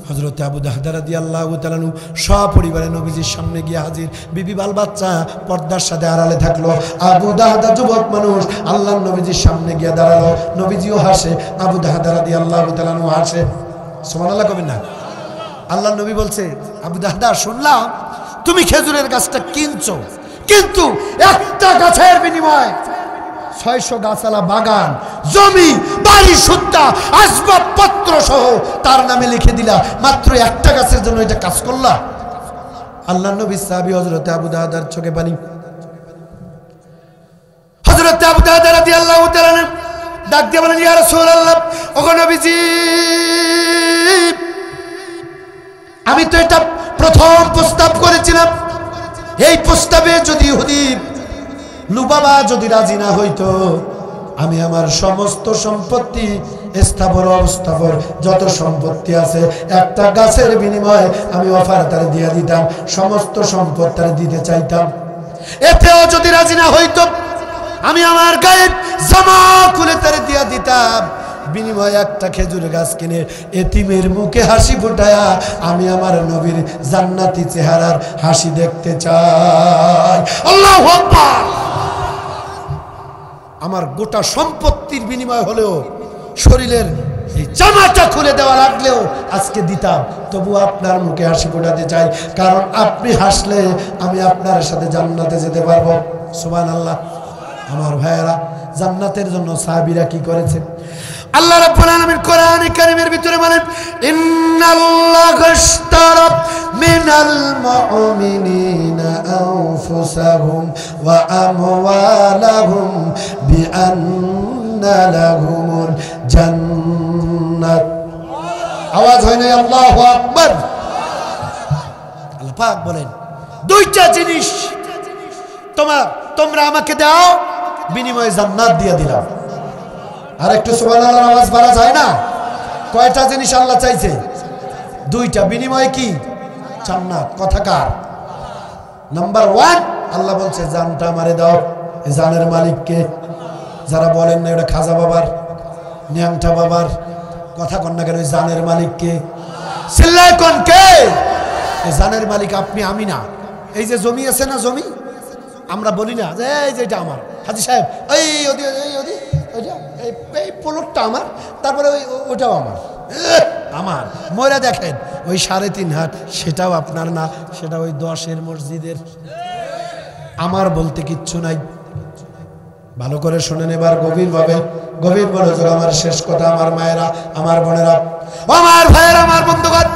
হযরত আবু দারদা রাদিয়াল্লাহু তাআলা সপরিবারে নবীজির সামনে গিয়ে হাজির। বিবি বাল বাচ্চা পর্দার সাথে আড়ালে থাকলো। আবু দারদা যুবক মানুষ আল্লাহর নবীজির সামনে গিয়ে দাঁড়ালো। নবীজিও হাসে, আবু দারদা রাদিয়াল্লাহু তাআলা হাসে। সুবহানাল্লাহ কবেন না? আল্লাহর নবী বলছে, আবু দারদা শুনলাম তুমি খেজুরের গাছটা কিনছো, কিন্তু একটা গাছের বিনিময়ে 600 গাছালা বাগান, জমি, বাড়ি, সুদ্ধা, আসবাবপত্র সহ তার নামে লিখে দিলা, মাত্র একটা গাছের জন্য এটা কাজ করলা। আল্লাহর নবী সাহাবী হযরত আবু দারদার চোখে পানি। হযরত আবু দারদা রাদিয়াল্লাহু তাআলা ডাক দিয়ে বলেন, ইয়া রাসূলুল্লাহ, ওগো নবীজি, আমি তো এটা প্রথম প্রস্তাব করেছিলাম, এই প্রস্তাবে যদি ইহুদি লুবাবা যদি রাজি না হইতো, আমি আমার সমস্ত সম্পত্তি, স্থাবর অস্থাবর যত সম্পত্তি আছে, একটা গাছের বিনিময়ে আমি অফার তারে দিয়ে দিতাম, সমস্ত সম্পদ তারে দিতে চাইতাম। এতেও যদি রাজি না হইতো, আমি আমার গায়ে জামা খুলে তারে দিয়ে দিতাম, বিনিময়ে একটা খেজুর গাছ কিনে এতিমের মুখে হাসি ফোটায়া আমি আমার নবীর জান্নাতি চেহারার হাসি দেখতে চাই। আল্লাহু আকবার। আমার গোটা সম্পত্তির বিনিময় হলেও, শরীরের এই জামাটা খুলে দেওয়া লাগলেও আজকে দিতাম, তবু আপনার মুখে হাসি ফোটাতে চাই, কারণ আপনি হাসলে আমি আপনার সাথে জান্নাতে যেতে পারবো। সুবহানাল্লাহ। আমার ভাইয়েরা, জান্নাতের জন্য সাহাবীরা কি করেছে? আল্লাহ রাব্বুল আলামিন কোরআন কারীমের ভিতরে বলেন, ইন্নাল্লাহা ইশতারা মিনাল মুমিনিনা আনফুসাহুম ওয়া আমওয়ালাহুম বিআন্না লাহুমুল জান্নাত। আওয়াজ হয় না? আল্লাহু আকবার। আল্লাহ পাক বলেন, দুইটা জিনিস তোমরা আমাকে দাও, বিনিময়ে জান্নাত দিয়ে দিলাম। আর একটু সুবহানাল্লাহর আওয়াজ বাড়া যায় না? কয়টা জিনিস আল্লাহ চাইছে? দুইটা, বিনিময়ে কি? জান্নাত। কথা কার? নাম্বার 1 আল্লাহ বলছে, জানটা আমারে দাও। এই জানের মালিককে, যারা বলেন না এটা খাজা বাবার, ন্যাংটা বাবার, কথা কন না কেন? ওই জানের মালিক কে? চিল্লায় কোন কে? এই জানের মালিক আপনি, আমি না। এই যে জমি আছে না, জমি আমরা বলি না যে এই যে এটা আমার, হাজি সাহেব এই এই প্লটটা আমার, তারপরে ওটাও আমার, আমার ময়রা দেখেন ওই 3.5 হাত, সেটাও আপনার না, সেটা ওই 10-এর মসজিদের। আমার বলতে কিচ্ছু নাই। ভালো করে শুনেন এবার গভীরভাবে, গভীর মনোযোগ। আমার শেষ কথা, আমার মায়েরা, আমার বোনেরা, আমার ভাইয়েরা, আমার বন্ধুগণ,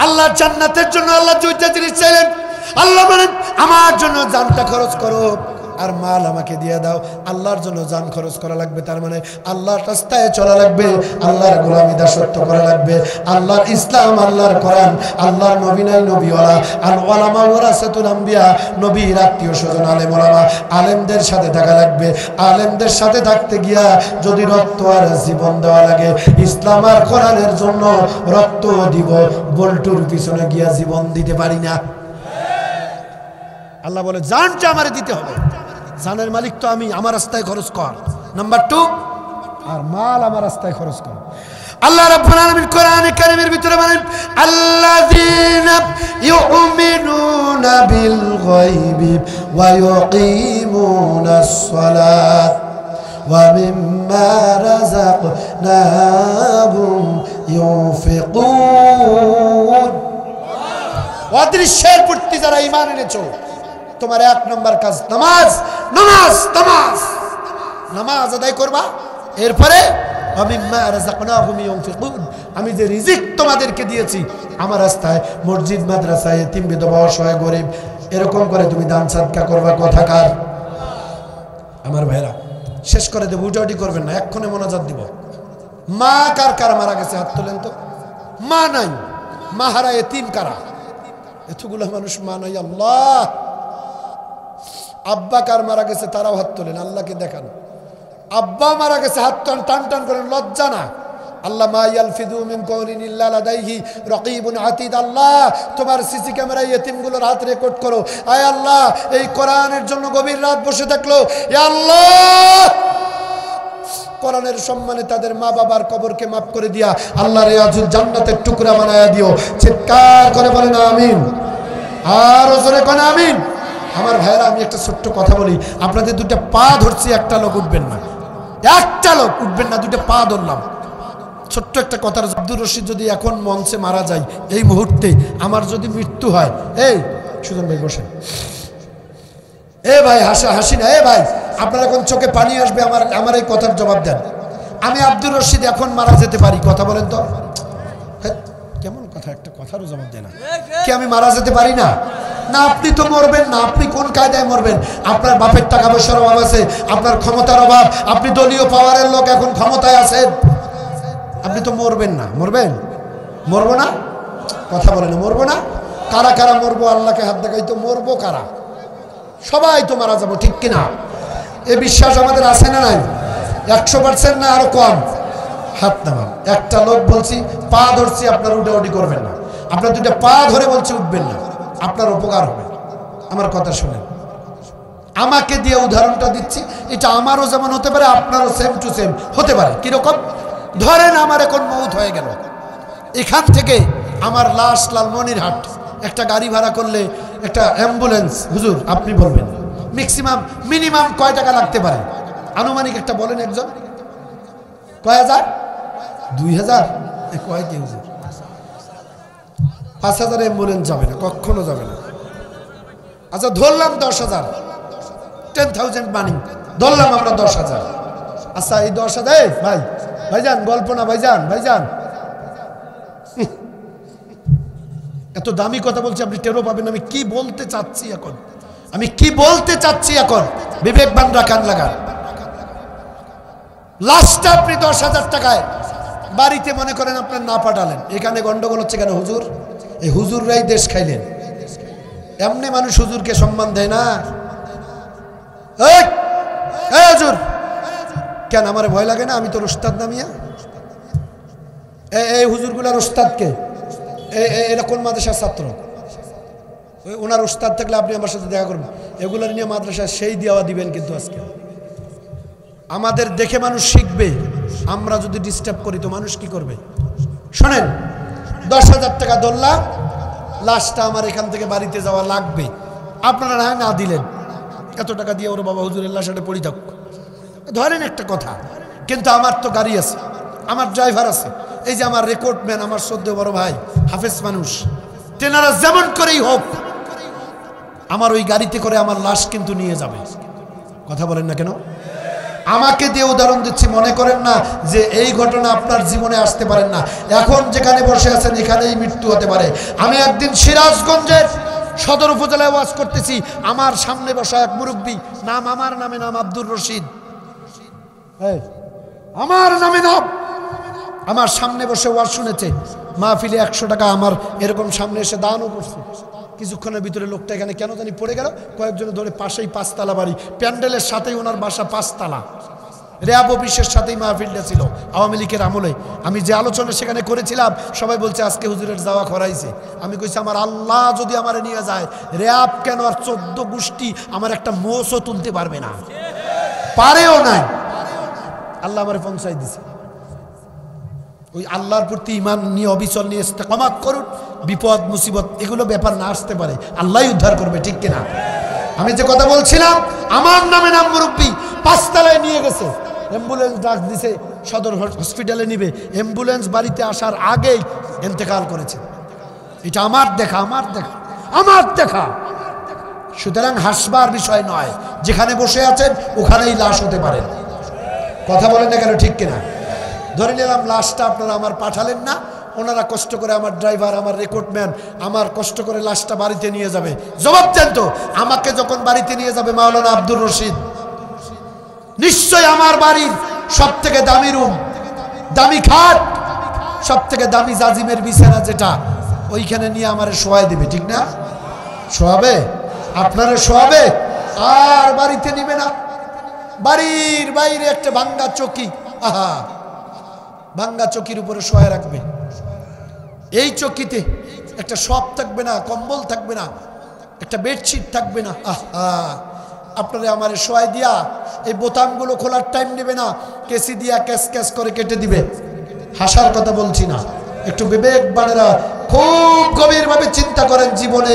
আল্লাহর জান্নাতের জন্য আল্লাহ দুইটা জিনিস চাইলেন। আল্লাহ বলেন আমার জন্য জানটা খরচ করো আর মাল আমাকে দিয়ে দাও। আল্লাহর জন্য জান খরচ করা লাগবে, তার মানে আল্লাহর রাস্তায় চলা লাগবে, আল্লাহর গোলামি দাসত্ব করা লাগবে, আল্লাহর ইসলাম, আল্লাহর কোরআন, আল্লাহর নবী নাই নবীওয়ালা, আল ওলামা ওয়ারাসাতুল আম্বিয়া, নবীর আত্মীয় স্বজন আলেম ওলামা, আলেমদের সাথে থাকা লাগবে। আলেমদের সাথে থাকতে গিয়া যদি রক্ত আর জীবন দেওয়া লাগে, ইসলাম আর কোরআনের জন্য রক্ত দিব, বল্টুর পিছনে গিয়া জীবন দিতে পারি না। আল্লাহ বলে জানটা আমারে দিতে হবে, জানের মালিক তো আমি, আমার রাস্তায় খরচ কর। নাম্বার 2, আর মাল আমার রাস্তায় খরচ কর। আল্লাহ রাব্বুল আলামিন কোরআনে কারীমের ভিতরে বলেন আল্লাযীনা ইউমিনুনা বিল গায়বি ওয়া ইউকিমুনাস সালাত ওয়া মিম্মা রাযাকনাহুম ইউনফিকুন। অদৃশ্যের প্রতি যারা ঈমান এনেছো, তোমার 1 নম্বর কাজ নামাজ, নামাজ, নামাজ, নামাজ আদায় করবা। এরপরে আমি যে রিজিক তোমাদেরকে দিয়েছি আমার রাস্তায়, মসজিদ, মাদ্রাসা, এতিম, বিধবা, অসহায়, গরিব, এরকম করে তুমি দান সাদকা করবা। কথা কার? আমার ভাইরা, শেষ করে দেবো, উঠাউটি করবেন না, এক্ষণে মোনাজাত দিব। মা কার কার মারা গেছে হাত তোলেন তো। মা নাই, মা হারা, এতিম কারা? এতগুলো মানুষ মা নাই। আল্লাহ, আব্বা কার মারা গেছে তারাও হাত তোলেন, আল্লাহকে দেখান। আব্বা মারা গেছে, হাত টান টান করেন, লজ্জা না? আল্লাহ মা ইয়ালফিযু মিন কাওলিন ইল্লা লাদাইহি রাকীবুন আতীদ। আল্লাহ তোমার সিসি ক্যামেরায় এতিমগুলোর হাত রেকর্ড করো। আয় আল্লাহ, এই কোরআনের জন্য গভীর রাত বসে থাকলো, ইয়া আল্লাহ কোরআনের সম্মানে তাদের মা বাবার কবরকে মাফ করে দিয়া আল্লাহ রিয়াজুল জান্নাতের টুকরা বানায়া দিও। চিৎকার করে বলেন আমিন, আর জোরে কোন আমিন। আমার ভাইরা, আমি একটা ছোট্ট কথা বলি, আপনাদের 2টা পা ধরছি, একটা লোক উঠবেন না, একটা লোক উঠবেন না, 2টা পা ধরলাম। ছোট্ট একটা কথার, আব্দুর রশিদ যদি এখন মঞ্চে মারা যায়, এই মুহূর্তে আমার যদি মৃত্যু হয়, এই সুজন ভাই বসেন, এ ভাই হাসি না, এ ভাই আপনার এখন চোখে পানি আসবে, আমার এই কথার জবাব দেন। আমি আব্দুর রশিদ এখন মারা যেতে পারি, কথা বলেন তো। কেমন কথা, একটা কথারও জবাব দেয় না। কি আমি মারা যেতে পারি না? না, আপনি তো মরবেন না। আপনি কোন কায়দায় মরবেন? আপনার বাপের টাকা পয়সার অভাব আছে, আপনার ক্ষমতার অভাব, আপনি দলীয় পাওয়ারের লোক, এখন ক্ষমতায় আছেন, আপনি তো মরবেন না। মরবেন? মরবো না, কথা বলেন, মরবো না। কারা কারা মরবো? আল্লাহকে হাত দেখাই তো, মরবো কারা? সবাই তো মারা যাবো, ঠিক কিনা? এ বিশ্বাস আমাদের আছে না নাই? 100% না আরো কম? হাত নামান। একটা লোক বলছি, পা ধরছি, আপনার উঠাউটি করবেন না। আপনার 2টা পা ধরে বলছি, উঠবেন না, আপনার উপকার হবে। আমার কথা শুনেন, আমাকে দিয়ে উদাহরণটা দিচ্ছি, এটা আমারও যেমন হতে পারে, আপনারও সেম টু সেম হতে পারে। কিরকম? ধরেন আমার এখন মৌত হয়ে গেল, এখান থেকে আমার লাশ লালমনিরহাট একটা গাড়ি ভাড়া করলে, একটা অ্যাম্বুলেন্স, হুজুর আপনি বলবেন মিনিমাম কয় টাকা লাগতে পারে? আনুমানিক একটা বলেন একজন। কয় হাজার? 2000? কয় কি হুজুর? 5000 অ্যাম্বুলেন্স যাবে না, কখনো যাবে না। আচ্ছা ধরলাম 10,000, 10,000 মানি ধরলাম আমরা 10,000। আচ্ছা এই 10,000, ভাই ভাইজান গল্প না, ভাইজান এত দামি কথা বলছি, আপনি টেরও পাবেন আমি কি বলতে চাচ্ছি এখন, আমি কি বলতে চাচ্ছি এখন। বিবেকবানরা কান লাগান। লাস্টে আপনি 10,000 টাকায় বাড়িতে মনে করেন আপনার না পাঠালেন, এখানে গন্ডগোল হচ্ছে কেন? হুজুর, এই হুজুররাই দেশ খাইলেন। এমনি মানুষ হুজুরকে সম্মান দেয় না। এই হুজুর, কেন আমার ভয় লাগে না? আমি তোর উস্তাদ না মিয়া। এই হুজুরগুলার উস্তাদকে, এরা কোন মাদ্রাসার ছাত্র? ওনার উস্তাদ থাকলে আপনি আমার সাথে দেখা করবেন, এগুলোর নিয়ে মাদ্রাসায় সেই দেওয়া দিবেন কিন্তু আজকে। আমাদের দেখে মানুষ শিখবে, আমরা যদি ডিস্টার্ব করি তো মানুষ কি করবে? শোনেন, 10,000 টাকা ধরলাম, লাশটা আমার এখান থেকে বাড়িতে যাওয়া লাগবে, আপনারা না দিলেন, এত টাকা দিয়ে ওর বাবা হুজুরের লাশটা পড়ি থাক, ধরেন একটা কথা। কিন্তু আমার তো গাড়ি আছে, আমার ড্রাইভার আছে, এই যে আমার রেকর্ডম্যান, আমার শ্রদ্ধেয় বড় ভাই হাফেজ মানুষ, তেনারা যেমন করেই হোক আমার ওই গাড়িতে করে আমার লাশ কিন্তু নিয়ে যাবে। কথা বলেন না কেন? আমাকে দিয়ে উদাহরণ দিচ্ছি, মনে করেন না যে এই ঘটনা আপনার জীবনে আসতে পারেন না। এখন যেখানে বসে আছেন এখানেই মৃত্যু হতে পারে। আমি একদিন সিরাজগঞ্জের সদর উপজেলায় ওয়াজ করতেছি, আমার সামনে বসা এক মুরব্বী, নাম আমার নামে নাম আব্দুর রশিদ, আমার নামে নাম, আমার সামনে বসে ওয়াজ শুনেছে, মাহফিলে 100 টাকা আমার এরকম সামনে এসে দানও করছে। কিছুক্ষণের ভিতরে লোকটা এখানে কেন জানি পড়ে গেল, কয়েকজনে ধরে, পাশেই 5 তলা বাড়ি, প্যান্ডেলের সাথেই ওনার বাসা 5 তলা, র্যাব অফিসের সাথেই মাহফিলটা ছিল আওয়ামী লীগের আমলে। আমি যে আলোচনা সেখানে করেছিলাম, সবাই বলছে আজকে হুজুরের যাওয়া খরাইছে। আমি কইছি আমার আল্লাহ যদি আমার নিয়ে যায়, র্যাব কেন আর 14 গোষ্ঠী আমার একটা মোষও তুলতে পারবে না, পারেও নাই। আল্লাহ আমারে পৌঁছাই দিছে। ওই আল্লাহর প্রতি ঈমান নিয়ে অবিচল নিয়ে ইস্তেকামাত করুন, বিপদ মুসিবত এগুলো ব্যাপার না আসতে পারে, আল্লাহই উদ্ধার করবে, ঠিক কিনা? আমি যে কথা বলছিলাম, আমার নামে নাম মুরব্বী 5 তলায় নিয়ে গেছে, অ্যাম্বুলেন্স ডাক দিছে, সদর হসপিটালে নিবে, অ্যাম্বুলেন্স বাড়িতে আসার আগেই ইন্তেকাল করেছে। এটা আমার দেখা, আমার দেখা, আমার দেখা। সুতরাং হাসবার বিষয় নয়, যেখানে বসে আছেন ওখানেই লাশ হতে পারেন। কথা বলেন না কেন, ঠিক কিনা? ধরে নিলাম লাশটা আপনারা আমার পাঠালেন না, ওনারা কষ্ট করে, আমার ড্রাইভার, আমার রেকর্ডম্যান, আমার কষ্ট করে লাশটা বাড়িতে নিয়ে যাবে। জবাব দেন তো, আমাকে যখন বাড়িতে নিয়ে যাবে মাওলানা আব্দুর রশিদ, নিশ্চয় আমার বাড়ির সব থেকে দামি রুম, দামি খাট, সব থেকে দামি জাজিমের বিছানা যেটা, ওইখানে নিয়ে আমারে শোয়াই দিবে, ঠিক না? শোয়াবে, আপনারা শোয়াবে, আর বাড়িতে নিবে না। বাড়ির বাইরে একটা ভাঙ্গা চকি, আহা, ভাঙ্গা চকির উপরে শোয়া রাখবে। এই চকিতে একটা শপ থাকবে না, কম্বল থাকবে না, একটা বেডশিট থাকবে না। আহা, আপনারা আমারে শোয়াই দিয়া এই বোতামগুলো খোলার টাইম নেবে না, কেসি দিয়া ক্যাশ ক্যাশ করে কেটে দিবে। হাসার কথা বলছি না, একটু বিবেক বানেরা খুব গভীরভাবে চিন্তা করেন। জীবনে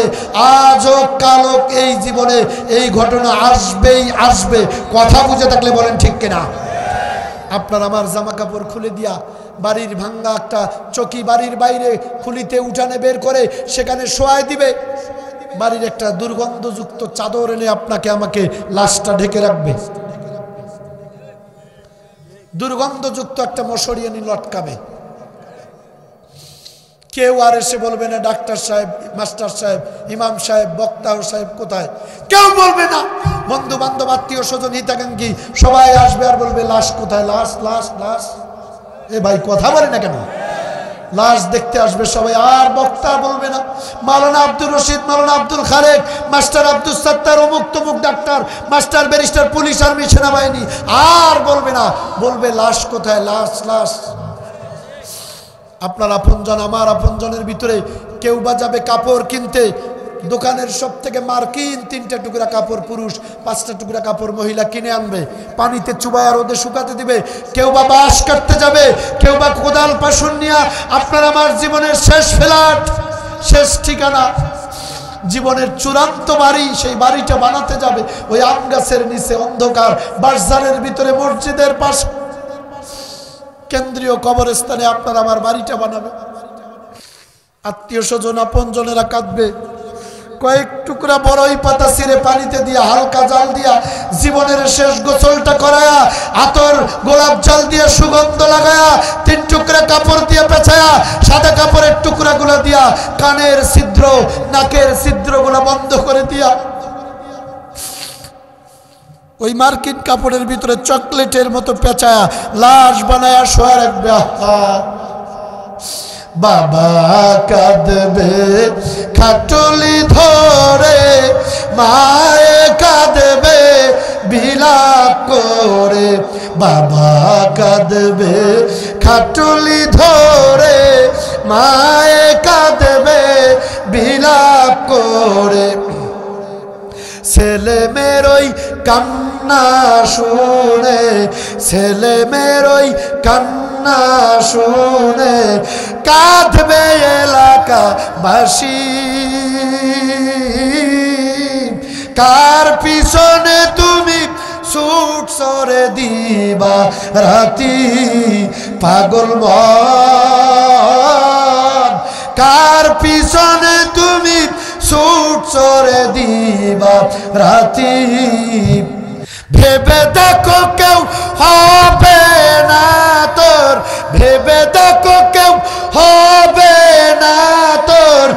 আজ হোক কাল হোক, এই জীবনে এই ঘটনা আসবেই আসবে। কথা বুঝে থাকলে বলেন ঠিক কিনা? আপনার আমার জামা কাপড় খুলে দিয়া বাড়ির ভাঙ্গা একটা চকি বাড়ির বাইরে খুলিতে উঠানে বের করে সেখানে শোয়াই দিবে। বাড়ির একটা দুর্গন্ধযুক্ত চাদর এনে আপনাকে আমাকে লাশটা ঢেকে রাখবে। দুর্গন্ধযুক্ত একটা মশারি এনে লটকাবে। কেউ আর এসে বলবে না ডাক্তার সাহেব, মাস্টার সাহেব, ইমাম সাহেব, বক্তা সাহেব কোথায়, কেউ বলবে না। বন্ধু বান্ধব, আত্মীয় স্বজন, হিতাকাঙ্ক্ষী সবাই আসবে আর বলবে লাশ কোথায়, লাশ লাশ লাশ। এ ভাই কথা বলে না কেন? লাশ দেখতে আসবে সবাই, আর বক্তা বলবে না মাওলানা আব্দুর রশিদ, মাওলানা আব্দুল খালেক, মাস্টার আব্দুল সত্তার, অমুক তমুক doctor, master barrister, police, army, সেনাবাহিনী, আর বলবে না, বলবে লাশ কোথায়, লাশ লাশ। আপনার আপনজন, আমার আপনজনের ভিতরে কেউ বা যাবে কাপড় কিনতে, দোকানের সব থেকে মার্কিন 3টা টুকরা কাপড় পুরুষ, 5টা টুকরা কাপড় মহিলা কিনে আনবে, পানিতে চুবায় আর ওদের শুকাতে দিবে। কেউ বা বাঁশ কাটতে যাবে, কেউ বা কোদাল পাশুন নিয়ে আপনার আমার জীবনের শেষ ফ্ল্যাট, শেষ ঠিকানা, জীবনের চূড়ান্ত বাড়ি, সেই বাড়িটা বানাতে যাবে ওই আম গাছের নিচে, অন্ধকার বাজারের ভিতরে, মসজিদের পাশে, কেন্দ্রীয় কবরস্থানে আপনার আমার বাড়িটা বানাবে। আত্মীয় স্বজন আপনজনেরা কাঁদবে। কয়েক টুকরা বড়ই পাতা ছিঁড়ে পানিতে দিয়া, হালকা জাল দিয়া, জীবনের শেষ গোসলটা করায়া, আতর গোলাপ জল দিয়ে সুগন্ধ লাগায়া, 3 টুকরা কাপড় দিয়ে পেঁচায়া, সাদা কাপড়ের টুকরাগুলা দিয়া কানের ছিদ্র, নাকের ছিদ্রগুলা বন্ধ করে দিয়া, ওই মার্কিন কাপড়ের ভিতরে চকলেটের মতো পেঁচায়া লাশ বানায়া শোয়া রাখবে। বাবা কাঁদবে খাটুলি ধরে, মায়ে কাঁদবে বিলাপ করে। বাবা কাঁদবে খাটুলি ধরে, মায়ে কাঁদবে বিলাপ করে। ছেলে মেয়েরই কান্না শুনে, ছেলে মেয়েরই কান্না শুনে কাঁদবে এলাকাবাসী। কার পিছনে তুমি ছুট সরে দিবা রাতি পাগল মন, কার পিছনে তুমি ছুট সরে দিবা রাতি। ভেবে দেখো কেউ হবে না তোর, ভেবে দেখো কেউ হবে না তোর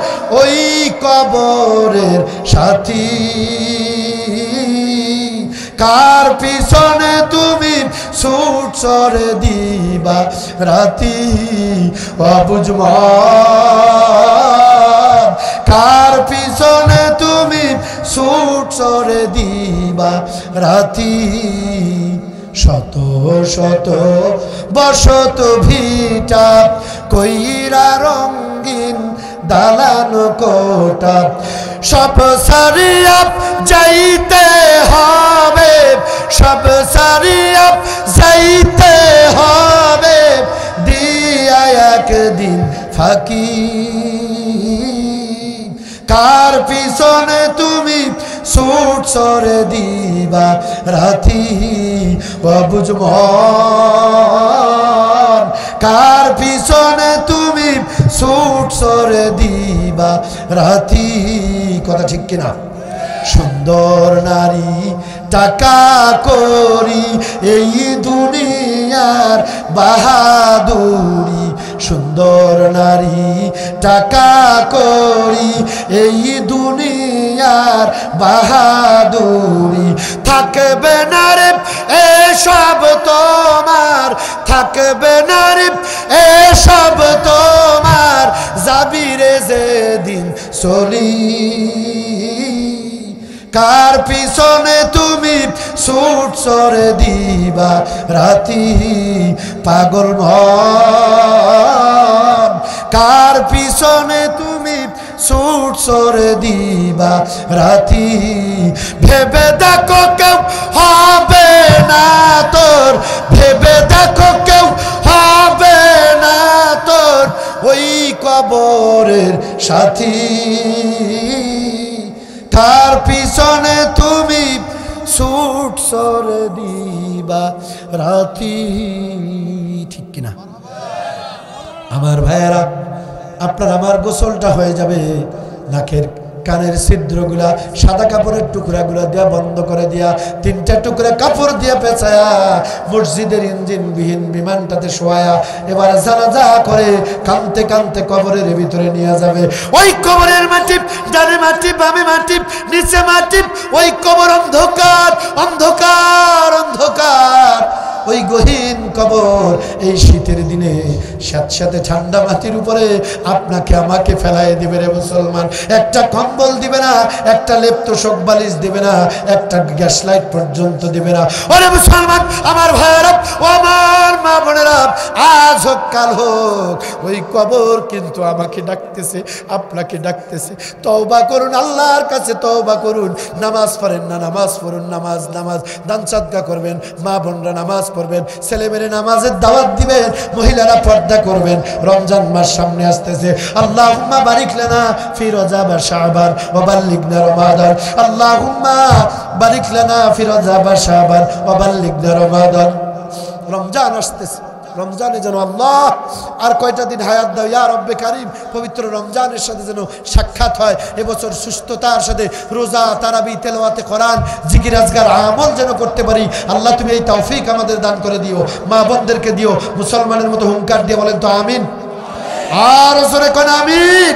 ওই কবরের সাথী। কার পিছনে তুমি ছুট সরে দিবা রাতি অবুঝ মন, কার পিছনে তুমি ছুট সরে দিবা রাতি। শত শত বসত ভিটা কইরা রঙিন দালান কোটা, সব সারিয়া যাইতে হবে, সব সারিয়া যাইতে হবে দিয়া একদিন ফাঁকি। কার পিছনে তুমি ছুট সরে দিবা রাতি অবুঝ মন, কার পিছনে তুমি ছুট সরে দিবা রাতি। কথা ঠিক কিনা? সুন্দর নারী টাকা করি এই দুনিয়ার বাহাদুরি, সুন্দর নারী টাকা করি এই দুনিয়ার বাহাদুরি। থাকবে না রে এসব তোমার, থাকবে না রে এসব তোমার, যাবিরে যেদিন চলি। কার পিছনে তুমি ছুট সরে দিবা রাতি পাগল মন, কার পিছনে তুমি ছুট সরে দিবা রাতি। ভেবে দেখো কেউ হবে না তোর, ভেবে দেখো কেউ হবে না তোর ওই কবরের সাথী। কার পিছনে তুমি ছুট সরে দিবা রাতি। ঠিক কিনা আমার ভাইয়েরা? আপনার আমার গোসলটা হয়ে যাবে, নাকের কানের ছিদ্রগুলা সাদা কাপড়ের টুকরাগুলা দিয়া বন্ধ করে দিয়া, তিনটা টুকরা কাপড় দিয়া পেঁচায়া মসজিদের ইঞ্জিন বিহীন বিমানটাতে শোয়া এবার জানাজা করে কানতে কানতে কবরের ভিতরে নিয়ে যাবে। ওই কবরের মাটি, ডানে মাটি বামে মাটি নিচে মাটি, ওই কবর অন্ধকার অন্ধকার অন্ধকার। ওই গহীন কবর এই শীতের দিনে সাথে ঠান্ডা মাটির উপরে আপনাকে আমাকে ফেলায় দিবে রে মুসলমান। একটা কম্বল দিবে না, একটা লেপ তোশক বালিশ দিবে না, একটা গ্যাস লাইট পর্যন্ত দিবে না। ওরে মুসলমান আমার ভাইয়েরা ও আমার মা বোনেরা, আজ হোক কাল হোক ওই কবর কিন্তু আমাকে ডাকতেছে, আপনাকে ডাকতেছে। তওবা করুন, আল্লাহর কাছে তওবা করুন। নামাজ পড়েন না, নামাজ পড়ুন, নামাজ নামাজ দান সাদকা করবেন, মা বোনরা নামাজ পড়বেন, ছেলে মেয়ে নামাজের দাওয়াত দিবেন, মহিলারা পর্দা করবেন। রমজান মাস সামনে আসতেছে। আল্লাহুম্মা বারিক লানা ফি রজব ওয়া শাবান ওয়া বাল্লিগনা রমাদান, আল্লাহুম্মা বারিক লানা ফি রজব ওয়া শাবান ওয়া বাল্লিগনা রমাদান। রমজান আসতেছে, রমজানে যেন আল্লাহ আর কয়টা দিন হায়াত দাও ইয়া রব্বে কারীম, পবিত্র রমজানের সাথে যেন সাক্ষাৎ হয়। এবছর সুস্থতার সাথে রোজা, তারাবি, তেলাওয়াতে কোরআন, জিকির আজকার আমল যেন করতে পারি। আল্লাহ তুমি এই তৌফিক আমাদের দান করে দিও, মা বোনদেরকে দিও। মুসলমানের মতো হুঙ্কার দিয়ে বলেন তো আমিন, আর জোরে কোন আমিন।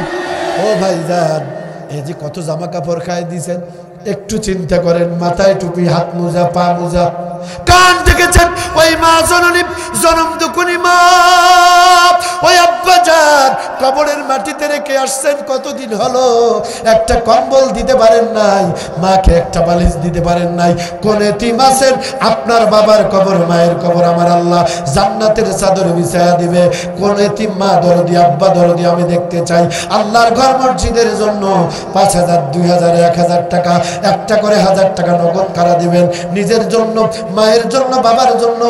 ও ভাইজান, এই যে কত জামা কাপড় খায় দিয়েছেন, একটু চিন্তা করেন। মাথায় টুপি, হাত মোজা, পা মোজা, কান দেখেছেন ওই মা জননী, জনম দুকুনি মা, ওই আব্বা জান কবরের মাটিতে রেখে আসছেন, কতদিন হলো একটা কম্বল দিতে পারেন নাই, মাকে একটা বালিশ দিতে পারেন নাই। কোন এতিম আছেন আপনার বাবার কবর মায়ের কবর আমার আল্লাহ জান্নাতের চাদর বিছায়া দিবে। কোন এতিম মা দরদি আব্বা দরদি আমি দেখতে চাই। আল্লাহর ঘর মসজিদের জন্য 5,000 2,000 1,000 টাকা একটা করে 1,000 টাকা নগদ কারা দিবেন। নিজের জন্য মায়ের জন্য বাবার জন্য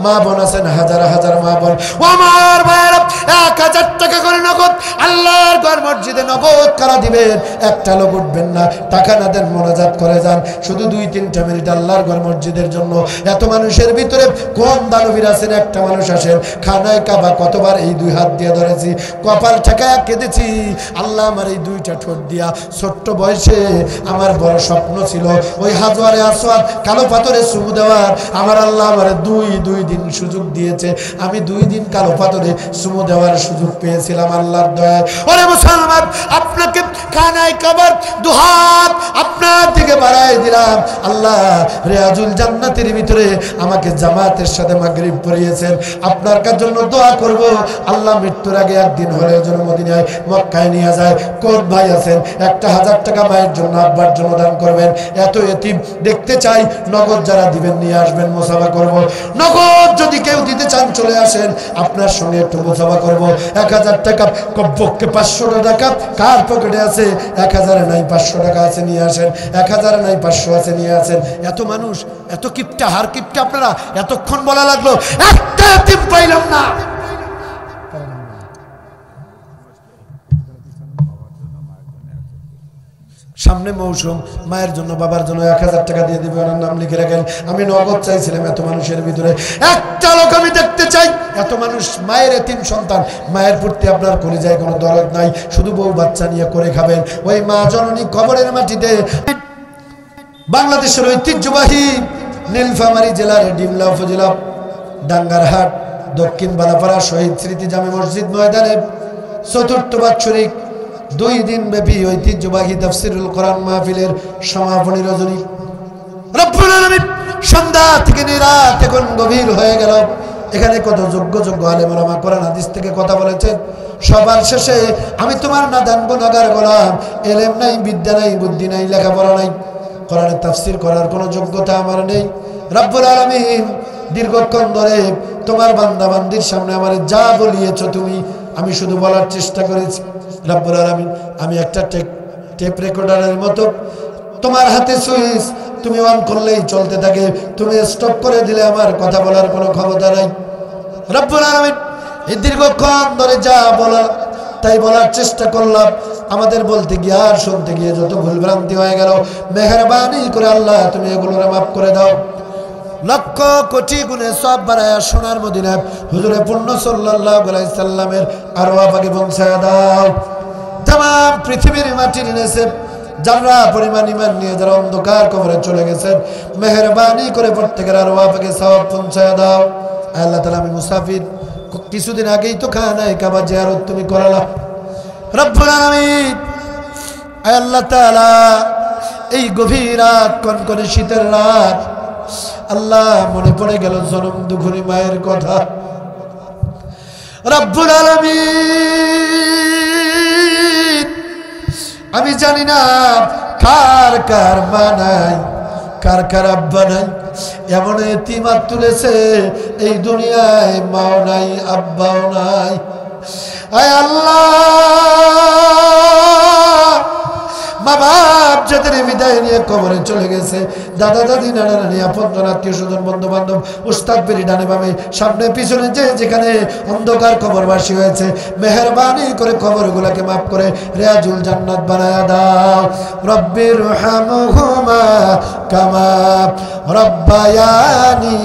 মা বোন আছেন হাজার হাজার মা বোন, ও আমার ভাইরা 1,000 টাকা করে নগদ আল্লাহর ঘর মসজিদে নগদ কারা দিবেন। একটা লোক উঠবেন না, টাকা না দেন, মোনাজাত করে যান শুধু 2-3টা মিনিট আল্লাহর ঘর মসজিদের জন্য। এত মানুষের ভিতরে কোন দানবীর আছেন? একটা মানুষ আসেন। খানায় কাবা কতবার এই 2 হাত দিয়ে ধরেছি, কপাল ঠেকায় কেঁদেছি, আল্লাহ আমার এই 2টা ঠোঁট দিয়া ছোট্ট বয়সে আমার বড় স্বপ্ন ছিল ওই হাজরে আসওয়াদ কালো পাথরে চুমু দেওয়ার। আমার আল্লাহ আমার দুই দিন সুযোগ দিয়েছে, আমি 2 দিন কালো পাথরে চুমু দেওয়ার সুযোগ পেয়েছিলাম আল্লাহর দয়ায়। ওরে মুসলমান, আপনাকে খানায় কাবার 2 হাত আপনার দিকে বাড়াই দিলাম। আল্লাহ রিয়াজুল জান্নাতের ভিতরে আমাকে জামাতের সাথে মাগরিব পড়িয়েছেন। আপনার জন্য দোয়া করব আল্লাহ মৃত্যুর আগে একদিন হলেও যেন মদিনায় মক্কায় নিয়ে যায়। কোন ভাই আছেন একটা 1,000 টাকা মায়ের জন্য আব্বার জন্য দান করবেন। এত এতিম দেখতে চাই, নগদ যারা দিবেন নিয়ে আসবেন, মুসাফা করব। নগদ যদি কেউ দিতে চান চলে আসেন, আপনার সঙ্গে একটু মুসাফা করব। 1,000 টাকা কমপক্ষে 500 টাকা কার পকেটে আছে? 1,000 নাই 500 টাকা আছে নিয়ে আসেন, 1,000 নাই 500 আছে নিয়ে আসেন। এত মানুষ, এত কিপটা, হার কিপটা আপনারা। এতক্ষণ বলা লাগলো, একটা এতিম পাইলাম না। সামনে মৌসুম, মায়ের জন্য বাবার জন্য 1,000 টাকা দিয়ে দিবে, ওনার নাম লিখে রাখেন। আমি নগদ চাইছিলাম এত মানুষের ভিতরে একটা লোক আমি দেখতে চাই। এত মানুষ মায়ের এতিম সন্তান, মায়ের প্রতি আপনার কলিজায় কোনো দরদ নাই, শুধু বউ বাচ্চা নিয়ে করে খাবেন। ওই মা জননী কবরের মাটিতে বাংলাদেশের ঐতিহ্যবাহী নীলফামারী জেলার ডিমলা উপজেলা ডাঙ্গারহাট দক্ষিণ বালাপাড়া শহীদ স্মৃতি জামে মসজিদ ময়দানে 4র্থ বাৎসরিক 2 দিন ব্যাপী ঐতিহ্যবাহী তাফসীরুল কোরআন মাহফিলের সমাপনী রজনী। রব্বুল আলামিন সন্ধ্যা থেকে রাত এখন গভীর হয়ে গেল। এখানে কত যোগ্য আলেম ওলামা কোরআন হাদিস থেকে কথা বলেছেন। সবার শেষে আমি তোমার নাদান গুনাহগার গোলাম, এলেম নাই, বিদ্যা নাই, বুদ্ধি নাই, লেখাপড়া নাই, কোরআনের তাফসীর করার কোনো যোগ্যতা আমার নেই। রব্বুল আলামিন দীর্ঘক্ষণ ধরে তোমার বান্দা বান্দির সামনে আমারে যা বলিয়েছো তুমি, আমি শুধু বলার চেষ্টা করেছি। রব্বুল আলামিন আমি একটা টেপ রেকর্ডারের মতো, তোমার হাতে সুইচ, তুমি অন করলেই চলতে থাকে, তুমি স্টপ করে দিলে আমার কথা বলার কোনো ক্ষমতা নাই। রব্বুল আলামিন এই দীর্ঘক্ষণ ধরে যা বলা তাই বলার চেষ্টা করলাম। আমাদের বলতে গিয়ে আর শুনতে গিয়ে যত ভুলভ্রান্তি হয়ে গেল, মেহেরবানি করে আল্লাহ তুমি এগুলোর মাফ করে দাও। লক্ষ কোটি গুণে সব বাড়ায়া সোনার মদিনায় হুজুরে পূর্ণ সাল্লাল্লাহু আলাইহি সাল্লামের আরওয়াহ পাকে পৌঁছায়া দাও। तमाम পৃথিবীর মাটির নিচে যারা পরিমাণ ঈমান নিয়ে যারা অন্ধকার কবরে চলে গেছেন, মেহেরবানি করে প্রত্যেকের আরওয়াহ পাকে সওয়াব পৌঁছায়া দাও। আল্লাহ তাআলা আমি মুসাফির, কিছুদিন আগেই তো খানায়ে কাবা জিয়ারত তুমি করালা। রব্বুল আলামিন আল্লাহ তাআলা এই গভীর রাত, কনকনে শীতের রাত, আল্লাহ মনে পড়ে গেল জনম দুঃখী মায়ের কথা। রব্বুল আলামিন আমি জানি না কার কার মা নাই, কার কার আব্বা নাই, এমন এতিমাত তুলেছে এই দুনিয়ায়, মাও নাই আব্বাও নাই। আয় আল্লাহ, মা বাপ যাদের বিদায় নিয়ে কবরে চলে গেছে, দাদা দাদি নানা নানি আপনজন আত্মীয় স্বজন বন্ধু বান্ধব উস্তাদ বেরি ডানে বামে সামনে পিছনে যে যেখানে অন্ধকার কবরবাসী হয়েছে, মেহেরবানি করে কবরগুলোকে মাফ করে রিয়াজুল জান্নাত বানায়া দাও। রব্বির হামহুমা কামা রব্বায়ানি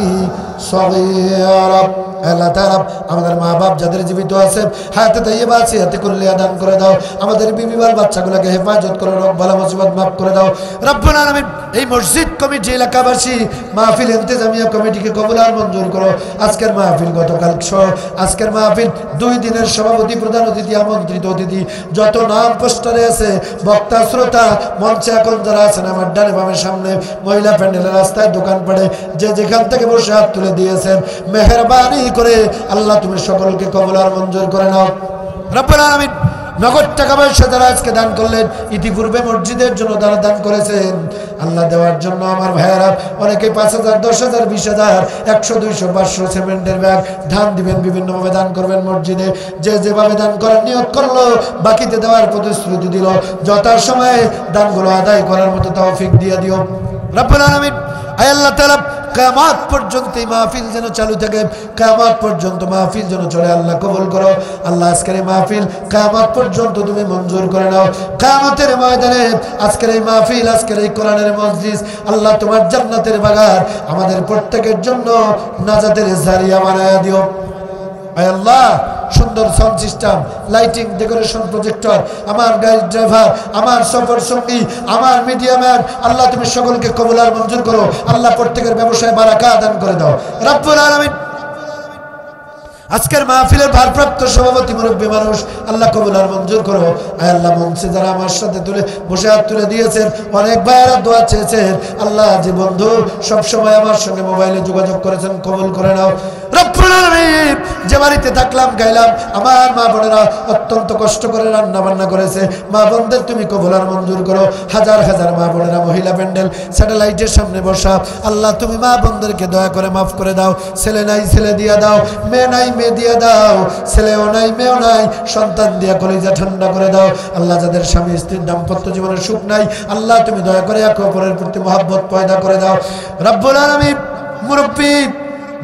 সগীরা। আল্লাহ তাআলা আমাদের মা বাপ যাদের জীবিত আছে, হায়াতে তাইয়্যিবা আছে, হায়াতে কুল্লিয়া দান করে দাও। আমাদের বিবি বাল বাচ্চাগুলোকে হেফাজত করো, রোগ বালা মুসিবত মাফ করে দাও। রব্বুল আলামিন এই মসজিদ কমিটি, এলাকাবাসী, মাহফিল ইন্তেজামিয়া কমিটিকে কবুল আর মঞ্জুর করো। আজকের মাহফিল, গতকাল সহ আজকের মাহফিল, 2 দিনের সভাপতি, প্রধান অতিথি, আমন্ত্রিত অতিথি, যত নাম পোস্টারে আছে, বক্তা শ্রোতা, মঞ্চে এখন যারা আছেন আমার ডানে বামের সামনে, মহিলা প্যান্ডেলের রাস্তায়, দোকান পাড়ে, যে যেখান থেকে বসে হাত তুলে দিয়েছেন, মেহেরবানি করে আল্লাহ তুমি সকলকে কবুল আর মঞ্জুর করে নাও। রব্বুল আলামিন নগদ টাকা পয়সা যারা আজকে দান করলেন, ইতিপূর্বে মসজিদের জন্য যারা দান করেছেন, আল্লাহ দেওয়ার জন্য আমার ভাইয়েরা অনেকে 5,000, 10,000, 20,000, 100, 200, 500 সিমেন্টের ব্যাগ ধান দিবেন, বিভিন্নভাবে দান করবেন মসজিদে। যে যেভাবে দান করার নিয়ত করলো, বাকিতে দেওয়ার প্রতিশ্রুতি দিল, যথাসময়ে দানগুলো আদায় করার মতো তৌফিক দিয়ে দিও রব্বুল আলামিন। আয় আল্লাহ তাআলা, কিয়ামত পর্যন্ত এই মাহফিল যেন চালু থাকে, কিয়ামত পর্যন্ত মাহফিল যেন চলে। আল্লাহ কবুল করো। আল্লাহ আজকের এই মাহফিল কিয়ামত পর্যন্ত তুমি মঞ্জুর করে নাও। কিয়ামতের ময়দানে আজকের এই মাহফিল, আজকের এই কোরআনের মজলিস, আল্লাহ তোমার জান্নাতের বাগান আমাদের প্রত্যেকের জন্য নাজাতের জারিয়া বানায়া দিও। আয় আল্লাহ, সুন্দর sound system, lighting, decoration, projector, আমার গাইড ড্রাইভার, আমার সফর সঙ্গী, আমার মিডিয়া ম্যান, আল্লাহ তুমি সকলকে কবুল আর মঞ্জুর করো। আল্লাহ প্রত্যেকের ব্যবসায় বারাকা দান করে দাও রব্বুল আলামিন। আজকের মাহফিলের ভারপ্রাপ্ত সভাপতি মুরব্বী মানুষ, আল্লাহ কবুল আর মঞ্জুর করো। আয় আল্লাহ, মঞ্চে যারা আমার সাথে বসে হাত তুলে দিয়েছেন, অনেক ভাইয়েরা দোয়া চেয়েছেন, আল্লাহ যে বন্ধু সবসময় আমার সঙ্গে মোবাইলে যোগাযোগ করেছেন, কবুল করে নাও রব্বুল আলামিন। যে বাড়িতে থাকলাম, গাইলাম, আমার মা বোনেরা অত্যন্ত কষ্ট করে রান্না বান্না করেছে, মা বোনদের তুমি কবুল আর মঞ্জুর করো। হাজার হাজার মা বোনেরা মহিলা প্যান্ডেল, স্যাটেলাইটের সামনে বসা, আল্লাহ তুমি মা বোনদেরকে দয়া করে মাফ করে দাও। ছেলে নাই ছেলে দিয়া দাও, মেয়ে নাই মেয়ে দিয়া দাও, ছেলেও নাই মেয়েও নাই, সন্তান দিয়া কলিজা ঠান্ডা করে দাও। আল্লাহ যাদের স্বামী স্ত্রীর দাম্পত্য জীবনের সুখ নাই, আল্লাহ তুমি দয়া করে একে অপরের প্রতি মহব্বত পয়দা করে দাও রব্বুল আলামিন। মুরব্বী,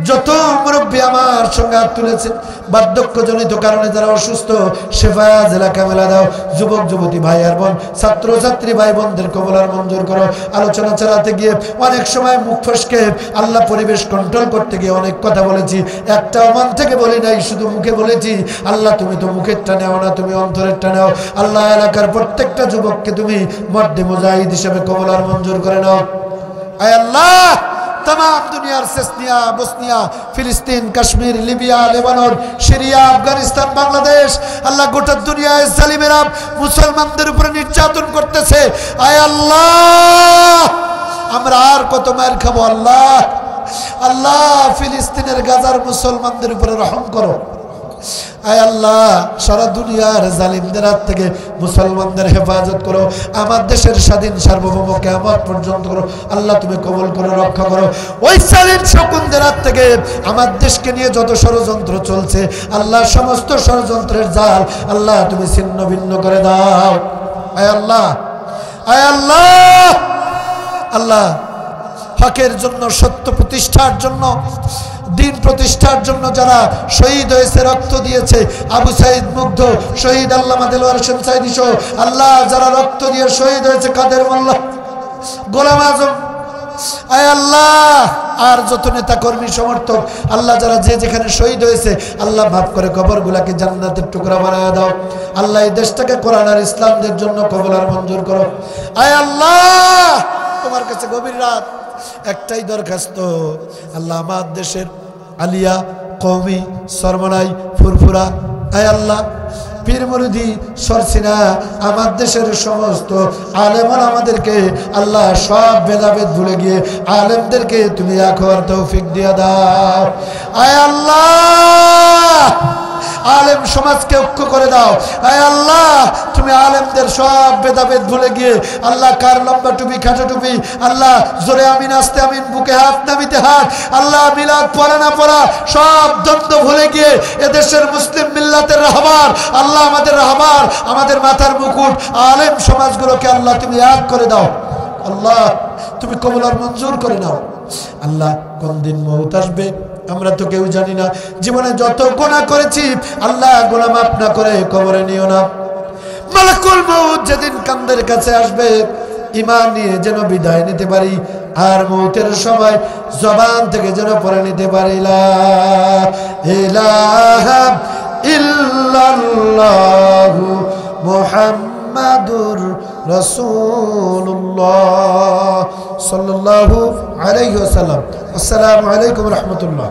যত মুরব্বী আমার সঙ্গে হাত তুলেছে, বার্ধক্যজনিত কারণে যারা অসুস্থ, শেফায়া জেলা কামেলা দাও। যুবক যুবতী ভাই আর বোন, ছাত্র ছাত্রী ভাই বোনদের কবুল আর মঞ্জুর করো। আলোচনা চালাতে গিয়ে অনেক সময় মুখ ফসকে, আল্লাহ পরিবেশ কন্ট্রোল করতে গিয়ে অনেক কথা বলেছি, একটাও মন থেকে বলি নাই, শুধু মুখে বলেছি। আল্লাহ তুমি তো মুখেরটা নেও না, তুমি অন্তরেরটা নেও। আল্লাহ এলাকার প্রত্যেকটা যুবককে তুমি মর্দে মুজাহিদ হিসেবে কবুল আর মঞ্জুর করে নাও। আয় আল্লাহ, तमाम दुनियार सेस्निया, बोस्निया, फिलिस्तीन, कश्मीर, लिबिया, लेबानन, सीरिया, अफगानिस्तान, बांग्लादेश, अल्लाह गोटा दुनिया जालिमेरा मुसलमानদের উপরে নির্যাতন করতেছে। আয় আল্লাহ, আমরা আর কত মার খাবো আল্লাহ। আল্লাহ, ফিলিস্তিনের গাজার মুসলমানদের উপরে রহম করো। আয় আল্লাহ, সারা দুনিয়ার জালিমদের হাত থেকে মুসলমানদের হেফাজত করো। আমার দেশের স্বাধীন সার্বভৌম কিয়ামত পর্যন্ত করো। আল্লাহ তুমি কবুল করে রক্ষা করো। ওই জালিম শকুনদের হাত থেকে আমার দেশকে নিয়ে যত ষড়যন্ত্র চলছে, আল্লাহ সমস্ত ষড়যন্ত্রের জাল আল্লাহ তুমি ছিন্ন ভিন্ন করে দাও। আয় আল্লাহ, আয় আল্লাহ, আল্লাহ হকের জন্য, সত্য প্রতিষ্ঠার জন্য, দিন প্রতিষ্ঠার জন্য যারা শহীদ হয়েছে, রক্ত দিয়েছে, আবু সাইদ মুগ্ধ শহীদ, আল্লামা দেলোয়ার হোসেন সাইদি সহ আল্লাহ যারা রক্ত দিয়ে শহীদ হয়েছে, কাদের মোল্লা, গোলাম আজম, আয় আল্লাহ আর যত নেতা কর্মী সমর্থক আল্লাহ যারা যে যেখানে শহীদ হয়েছে, আল্লাহ মাফ করে কবরগুলাকে জান্নাতের টুকরা বানায় দাও। আল্লাহ এই দেশটাকে কোরআন আর ইসলামদের জন্য কবুল আর মঞ্জুর করো। আয় আল্লাহ, তোমার কাছে গভীর রাত একটাই দরখাস্ত, আল্লাহ আমার দেশের আলিয়া, কওমি, সরমনাই, ফুরফুরা, আয় আল্লাহ পীর মুরিদি, সরসিনা, আমার দেশের সমস্ত আলেমন আমাদেরকে আল্লাহ সব ভেদাভেদ ভুলে গিয়ে আলেমদেরকে তুমি এক হওয়ার তৌফিক দিয়ে দাও। আয় আল্লাহ, আলেম সমাজকে ঐক্য করে দাও। আয় আল্লাহ, তুমি আলেমদের সব ভেদাভেদ ভুলে গিয়ে আল্লাহ কার লম্বা টুপি, খাটো টুপি, আল্লাহ জোরে আমিন, আস্তে আমিন, বুকে হাত, নামিতে হাত, আল্লাহ মিলাদ পড়া না পড়া সব দ্বন্দ্ব ভুলে গিয়ে এদেশের মুসলিম মিল্লাতের রাহবার, আল্লাহ আমাদের রাহবার, আমাদের মাথার মুকুট আলেম সমাজগুলোকে আল্লাহ তুমি এক করে দাও। আল্লাহ তুমি কবুল আর মঞ্জুর করে নাও। আল্লাহ কোন দিন মউত আসবে আমরা তো কেউ জানি না। জীবনে যত গুনাহ করেছি আল্লাহ গুনাহ মাফ না করে কবরে নিও না। মালাকুল মউত যেদিন কান্দের কাছে আসবে, ঈমান নিয়ে যেন বিদায় নিতে পারি, আর মউতের সময় জবান থেকে যেন পড়ে নিতে পারি লা ইলাহা ইল্লাল্লাহু মুহাম্মাদুর রাসূলুল্লাহ সাল্লাল্লাহু আলাইহি ওয়াসাল্লাম। আসসালামু আলাইকুম ওয়া রাহমাতুল্লাহ।